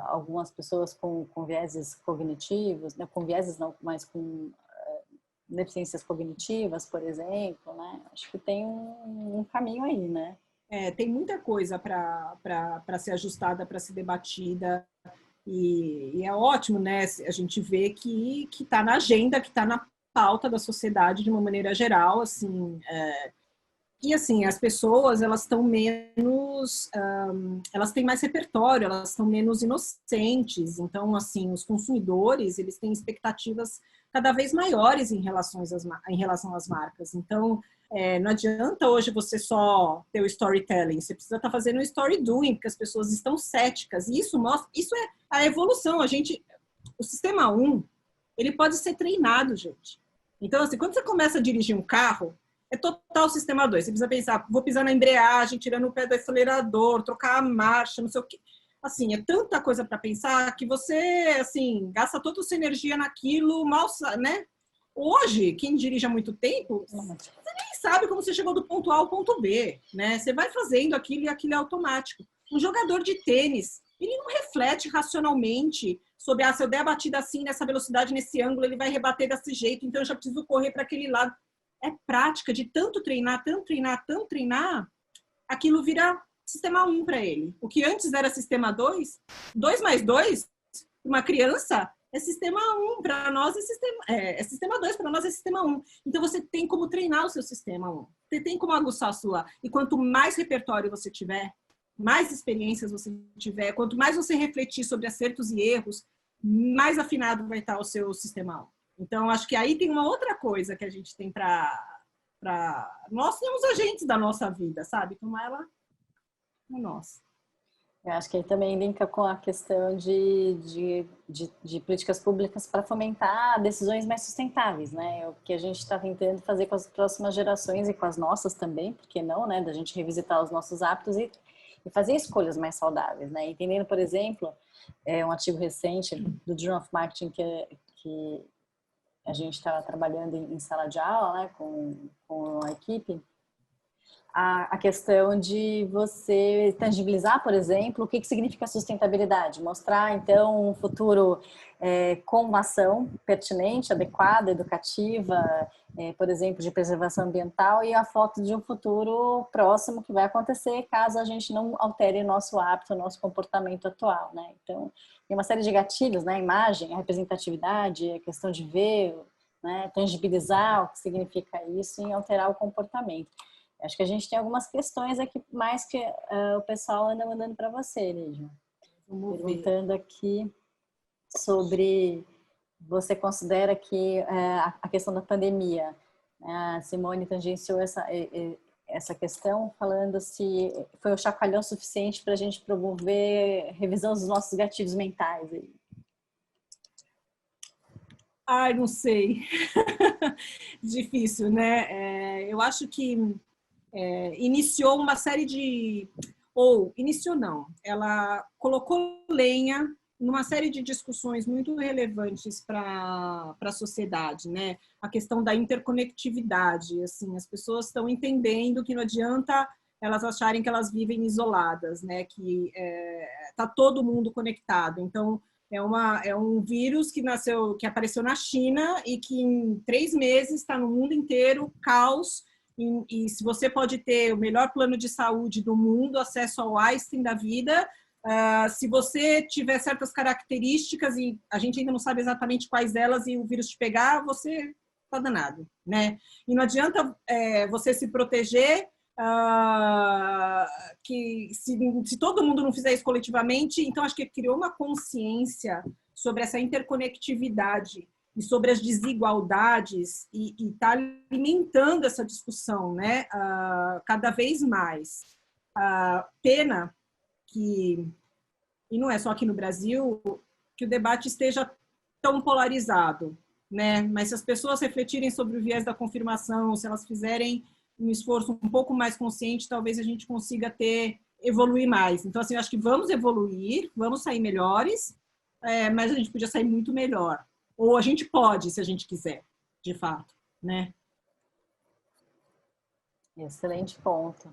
algumas pessoas com vieses cognitivos, né? Com vieses não, mas com deficiências cognitivas, por exemplo, né? Acho que tem um caminho aí, né? Tem muita coisa para ser ajustada, para ser debatida, e é ótimo, né? A gente vê que está na agenda, que está na pauta da sociedade de uma maneira geral, assim. E assim, as pessoas, elas estão menos, elas têm mais repertório, elas estão menos inocentes. Então, assim, os consumidores, eles têm expectativas cada vez maiores em relação às marcas. Então, não adianta hoje você só ter o storytelling, você precisa estar fazendo o story doing, porque as pessoas estão céticas. E isso é a evolução. O sistema 1, ele pode ser treinado, gente. Então, assim, quando você começa a dirigir um carro, é total sistema 2. Você precisa pensar, vou pisar na embreagem, tirando o pé do acelerador, trocar a marcha, não sei o quê. Assim, é tanta coisa para pensar que você, assim, gasta toda a sua energia naquilo, mal, né? Hoje, quem dirige há muito tempo, você nem sabe como você chegou do ponto A ao ponto B, né? Você vai fazendo aquilo e aquilo é automático. Um jogador de tênis, ele não reflete racionalmente sobre, se eu der a batida assim, nessa velocidade, nesse ângulo, ele vai rebater desse jeito, então eu já preciso correr para aquele lado. É prática de tanto treinar, tanto treinar, tanto treinar, aquilo vira sistema 1 para ele. O que antes era sistema 2, 2 mais 2, uma criança, é sistema 1, para nós é sistema 2, para nós é sistema 1. Então você tem como treinar o seu sistema 1. Você tem como aguçar a sua. E quanto mais repertório você tiver, mais experiências você tiver, quanto mais você refletir sobre acertos e erros, mais afinado vai estar o seu sistema 1. Então, acho que aí tem uma outra coisa que a gente tem nós temos agentes da nossa vida, sabe? Como ela é nossa. Eu acho que aí também linka com a questão de políticas públicas para fomentar decisões mais sustentáveis, né? É o que a gente está tentando fazer com as próximas gerações e com as nossas também, porque não, né? Da gente revisitar os nossos hábitos e fazer escolhas mais saudáveis, né? Entendendo, por exemplo, um artigo recente do Journal of Marketing que a gente estava trabalhando em sala de aula, né? Com a equipe, a questão de você tangibilizar, por exemplo, o que significa sustentabilidade. Mostrar, então, um futuro com uma ação pertinente, adequada, educativa, por exemplo, de preservação ambiental, e a foto de um futuro próximo que vai acontecer caso a gente não altere nosso hábito, nosso comportamento atual, né? Então, tem uma série de gatilhos, né? A imagem, a representatividade, a questão de ver, né? Tangibilizar o que significa isso e alterar o comportamento. Acho que a gente tem algumas questões aqui mais que o pessoal anda mandando para você, Lígia. Perguntando aqui sobre, você considera que a questão da pandemia, a Simone tangenciou essa questão, falando se foi o chacoalhão suficiente para a gente promover revisão dos nossos gatilhos mentais. Ai, não sei. Difícil, né? Eu acho que iniciou uma série de... iniciou não. Ela colocou lenha numa série de discussões muito relevantes para a sociedade, né? A questão da interconectividade, assim, as pessoas estão entendendo que não adianta elas acharem que elas vivem isoladas, né? Que tá todo mundo conectado. Então, é um vírus que apareceu na China e que em 3 meses está no mundo inteiro, caos. E se você pode ter o melhor plano de saúde do mundo, acesso ao Einstein da vida, se você tiver certas características e a gente ainda não sabe exatamente quais delas e o vírus te pegar, você está danado, né? E não adianta você se proteger, que se todo mundo não fizer isso coletivamente, então acho que criou uma consciência sobre essa interconectividade e sobre as desigualdades e está alimentando essa discussão, né? Cada vez mais. Pena que, e não é só aqui no Brasil, que o debate esteja tão polarizado, né? Mas se as pessoas refletirem sobre o viés da confirmação, se elas fizerem um esforço um pouco mais consciente, talvez a gente consiga evoluir mais. Então, assim, eu acho que vamos evoluir, vamos sair melhores, mas a gente podia sair muito melhor. Ou a gente pode, se a gente quiser, de fato, né? Excelente ponto.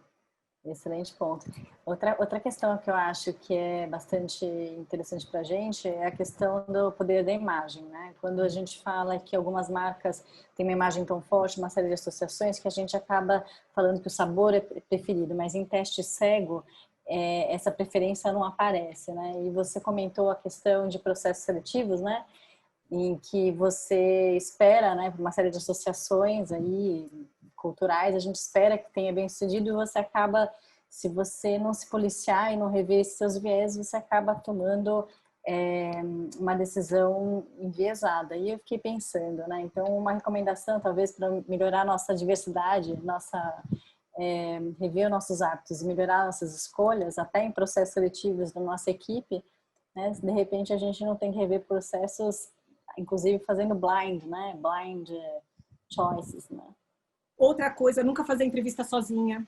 Excelente ponto. Outra questão que eu acho que é bastante interessante para a gente é a questão do poder da imagem, né? Quando a gente fala que algumas marcas têm uma imagem tão forte, uma série de associações, que a gente acaba falando que o sabor é preferido, mas em teste cego, essa preferência não aparece, né? E você comentou a questão de processos seletivos, né? Em que você espera, né, uma série de associações aí culturais, a gente espera que tenha bem sucedido e você acaba, se você não se policiar e não rever seus viés, você acaba tomando uma decisão enviesada. E eu fiquei pensando, né, então uma recomendação talvez para melhorar nossa diversidade, rever nossos hábitos e melhorar nossas escolhas, até em processos seletivos da nossa equipe, né, de repente a gente não tem que rever processos, inclusive fazendo blind, né? Blind choices, né? Outra coisa, nunca fazer entrevista sozinha.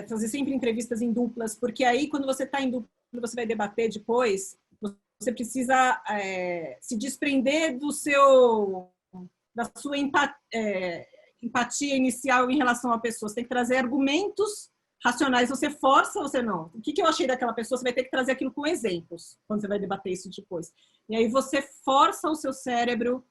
Fazer sempre entrevistas em duplas, porque aí quando você está em dupla, você vai debater depois, você precisa se desprender da sua empatia inicial em relação à pessoa. Você tem que trazer argumentos racionais. Você força ou você não? O que eu achei daquela pessoa? Você vai ter que trazer aquilo com exemplos, quando você vai debater isso depois. E aí você força o seu cérebro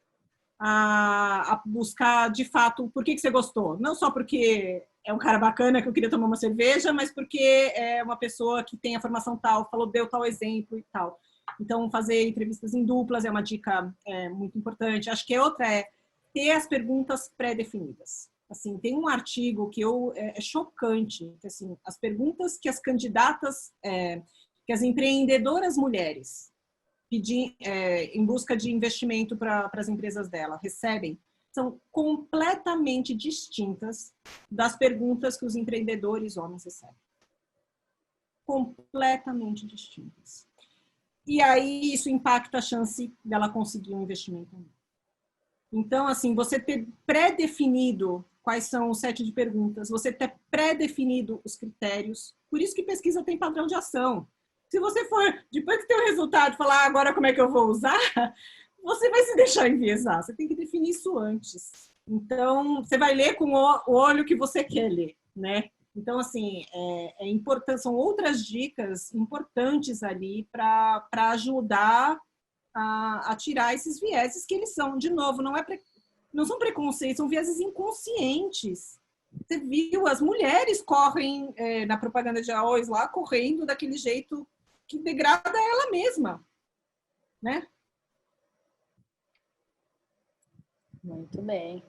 a buscar, de fato, por que você gostou. Não só porque é um cara bacana que eu queria tomar uma cerveja, mas porque é uma pessoa que tem a formação tal, deu tal exemplo e tal. Então, fazer entrevistas em duplas é uma dica muito importante. Acho que outra é ter as perguntas pré-definidas. Assim, tem um artigo que é chocante, que, assim, as perguntas que as candidatas, que as empreendedoras mulheres em busca de investimento para as empresas dela recebem, são completamente distintas das perguntas que os empreendedores homens recebem. Completamente distintas. E aí isso impacta a chance dela conseguir um investimento. Então, assim, você ter pré-definido quais são o set de perguntas, você ter pré-definido os critérios, por isso que pesquisa tem padrão de ação. Se você for, depois que tem o resultado, falar agora como é que eu vou usar, você vai se deixar enviesar. Você tem que definir isso antes. Então, você vai ler com o olho que você quer ler, né? Então, assim, é importante, são outras dicas importantes ali para ajudar a tirar esses vieses que eles são. De novo, não são preconceitos, são vieses inconscientes. Você viu, as mulheres correm na propaganda de arroz lá, correndo daquele jeito que degrada ela mesma, né? Muito bem.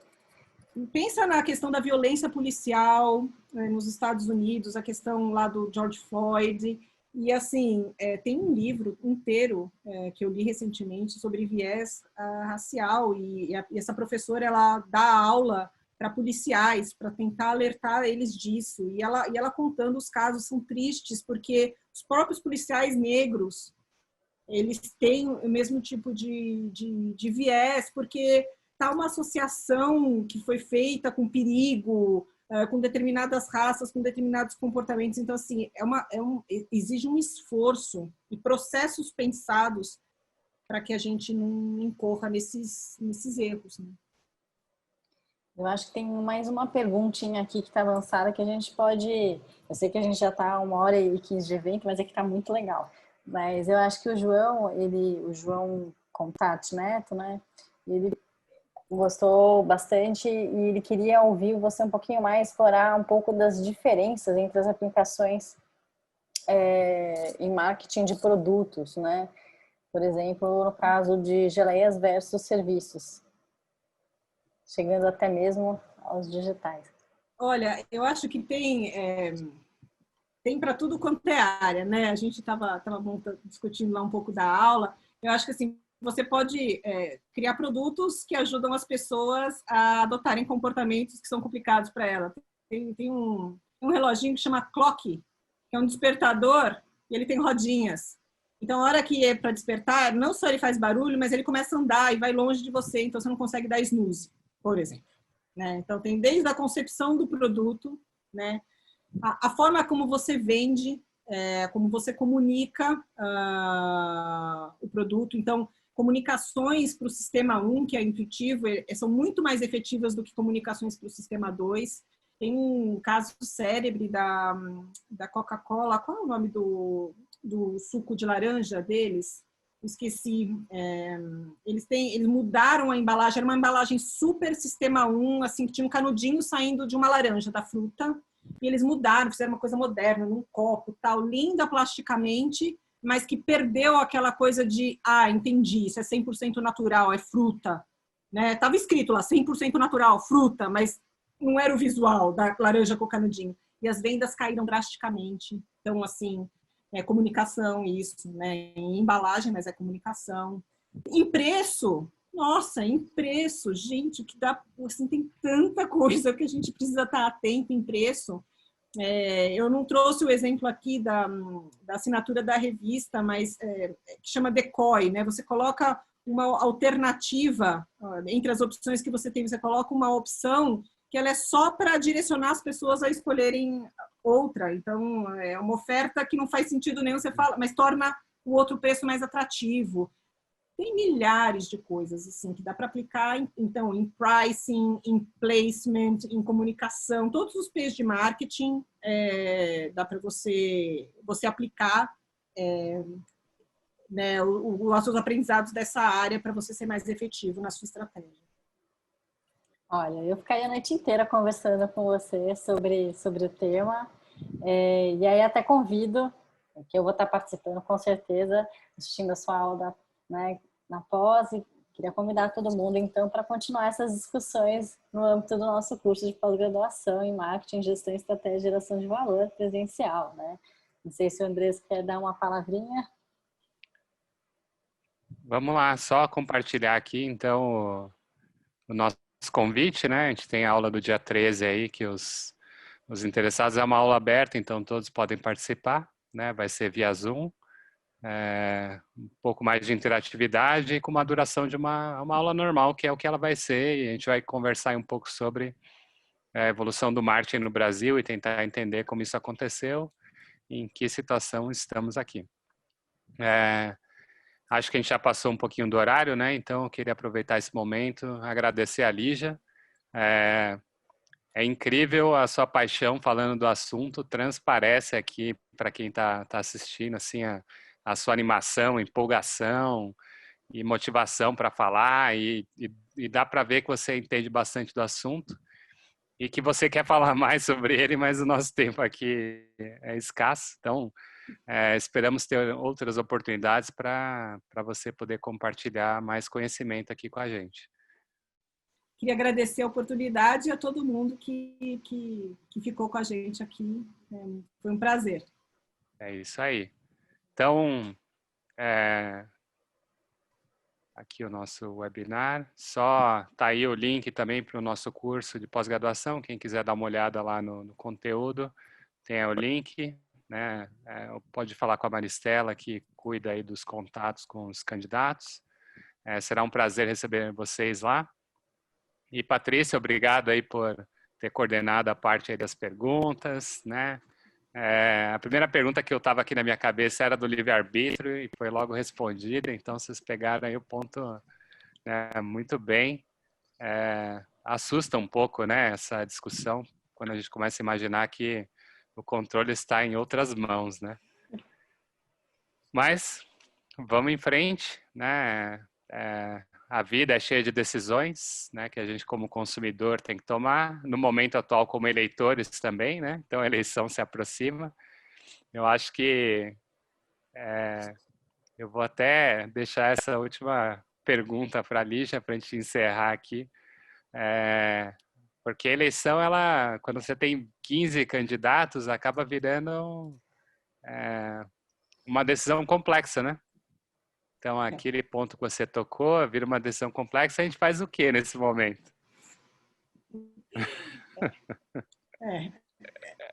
Pensa na questão da violência policial nos Estados Unidos, a questão lá do George Floyd. E, assim, tem um livro inteiro que eu li recentemente sobre viés racial. E essa professora, ela dá aula para policiais, para tentar alertar eles disso. E ela contando os casos são tristes, porque os próprios policiais negros, eles têm o mesmo tipo de viés, porque tá uma associação que foi feita com perigo, com determinadas raças, com determinados comportamentos. Então, assim, exige um esforço e processos pensados para que a gente não incorra nesses erros, né? Eu acho que tem mais uma perguntinha aqui que está lançada que a gente pode... Eu sei que a gente já está 1h15 de evento, mas é que está muito legal. Mas eu acho que o João Contate Neto, né? Ele gostou bastante e ele queria ouvir você um pouquinho mais, explorar um pouco das diferenças entre as aplicações em marketing de produtos, né? Por exemplo, no caso de geleias versus serviços, chegando até mesmo aos digitais. Olha, eu acho que tem para tudo quanto é área, né? A gente estava discutindo lá um pouco da aula. Eu acho que, assim, você pode criar produtos que ajudam as pessoas a adotarem comportamentos que são complicados para elas. Tem um reloginho que chama Clock, que é um despertador, e ele tem rodinhas. Então, a hora que é para despertar, não só ele faz barulho, mas ele começa a andar e vai longe de você, então você não consegue dar snooze, por exemplo, né? Então, tem desde a concepção do produto, né? A forma como você vende, como você comunica o produto. Então, comunicações para o sistema 1, que é intuitivo, são muito mais efetivas do que comunicações para o sistema 2. Tem um caso célebre da Coca-Cola. Qual é o nome do suco de laranja deles? Esqueci. Eles mudaram a embalagem. Era uma embalagem super sistema 1, assim, que tinha um canudinho saindo de uma laranja, da fruta. E eles mudaram, fizeram uma coisa moderna, num copo, tal, linda plasticamente, mas que perdeu aquela coisa de, entendi, isso é 100% natural, é fruta, né? Tava escrito lá, 100% natural, fruta, mas não era o visual da laranja com canudinho. E as vendas caíram drasticamente. Então, assim, comunicação isso, né? Em embalagem, mas é comunicação. Em preço, nossa, em preço, gente, o que dá, assim, tem tanta coisa que a gente precisa estar atento em preço. Eu não trouxe o exemplo aqui da assinatura da revista, mas que chama Decoy, né? Você coloca uma alternativa, entre as opções que você tem, você coloca uma opção que ela é só para direcionar as pessoas a escolherem outra. Então, é uma oferta que não faz sentido nenhum, você fala, mas torna o outro preço mais atrativo. Tem milhares de coisas assim que dá para aplicar, então, em pricing, em placement, em comunicação, todos os P's de marketing dá para você aplicar né, os seus aprendizados dessa área para você ser mais efetivo na sua estratégia. Olha, eu ficaria a noite inteira conversando com você sobre o tema, e aí até convido, que eu vou estar participando com certeza, assistindo a sua aula, né, na pós, e queria convidar todo mundo, então, para continuar essas discussões no âmbito do nosso curso de pós-graduação em Marketing, Gestão, Estratégia e Geração de Valor presencial, né? Não sei se o Andrés quer dar uma palavrinha. Vamos lá, só compartilhar aqui, então, o nosso convite, né? A gente tem a aula do dia 13 aí, que os interessados, é uma aula aberta, então todos podem participar, né? Vai ser via Zoom, um pouco mais de interatividade e com uma duração de uma aula normal, que é o que ela vai ser, e a gente vai conversar um pouco sobre a evolução do marketing no Brasil e tentar entender como isso aconteceu e em que situação estamos aqui. Acho que a gente já passou um pouquinho do horário, né? Então eu queria aproveitar esse momento, agradecer a Lígia. É incrível a sua paixão falando do assunto, transparece aqui para quem está assistindo, assim, a sua animação, empolgação e motivação para falar e dá para ver que você entende bastante do assunto e que você quer falar mais sobre ele, mas o nosso tempo aqui é escasso, então esperamos ter outras oportunidades para você poder compartilhar mais conhecimento aqui com a gente. Queria agradecer a oportunidade e a todo mundo que ficou com a gente aqui. Foi um prazer. É isso aí. Então, aqui o nosso webinar. Só tá aí o link também para o nosso curso de pós-graduação. Quem quiser dar uma olhada lá no conteúdo, tem o link. Né? Pode falar com a Maristela, que cuida aí dos contatos com os candidatos. Será um prazer receber vocês lá. E Patrícia, obrigado aí por ter coordenado a parte aí das perguntas, né? A primeira pergunta que eu estava aqui na minha cabeça era do livre-arbítrio e foi logo respondida, então vocês pegaram aí o ponto, né, muito bem. Assusta um pouco, né, essa discussão, quando a gente começa a imaginar que o controle está em outras mãos, né? Mas vamos em frente, né? A vida é cheia de decisões, né, que a gente como consumidor tem que tomar, no momento atual como eleitores também, né, então a eleição se aproxima. Eu acho que eu vou até deixar essa última pergunta para a Lígia, para a gente encerrar aqui, porque a eleição, quando você tem 15 candidatos, acaba virando uma decisão complexa, né? Então, aquele ponto que você tocou, vira uma decisão complexa, a gente faz o que nesse momento?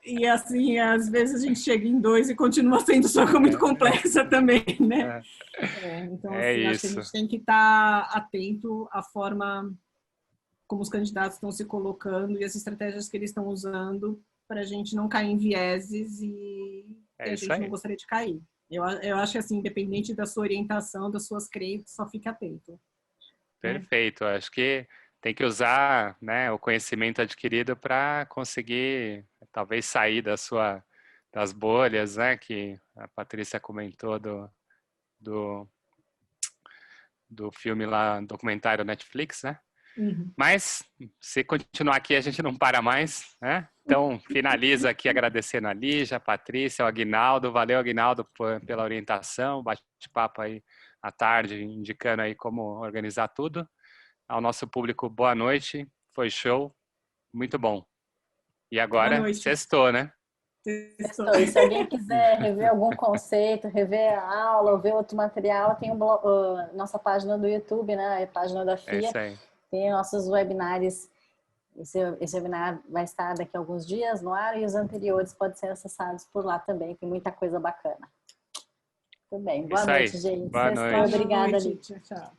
E assim, às vezes a gente chega em 2 e continua sendo só muito complexa também, né? Então, assim, acho que a gente tem que estar atento à forma como os candidatos estão se colocando e as estratégias que eles estão usando para a gente não cair em vieses e a gente não gostaria de cair. Eu acho que, assim, independente da sua orientação, das suas crenças, só fique atento. Perfeito. Acho que tem que usar, né, o conhecimento adquirido para conseguir, talvez, sair das bolhas, né, que a Patrícia comentou do filme lá, documentário Netflix, né? Uhum. Mas, se continuar aqui, a gente não para mais, né? Então, finaliza aqui agradecendo a Lígia, a Patrícia, o Aguinaldo. Valeu, Aguinaldo, pela orientação, bate-papo aí à tarde, indicando aí como organizar tudo. Ao nosso público, boa noite. Foi show. Muito bom. E agora, sextou, né? Sextou. E se alguém quiser rever algum conceito, rever a aula ou ver outro material, tem nossa página do YouTube, né? A página da FIA. É isso aí. Tem nossos webinários. Esse webinar vai estar daqui a alguns dias no ar e os anteriores podem ser acessados por lá também. Tem muita coisa bacana. Tudo bem. Boa noite, gente. Boa noite. Obrigada, Lígia. Tchau.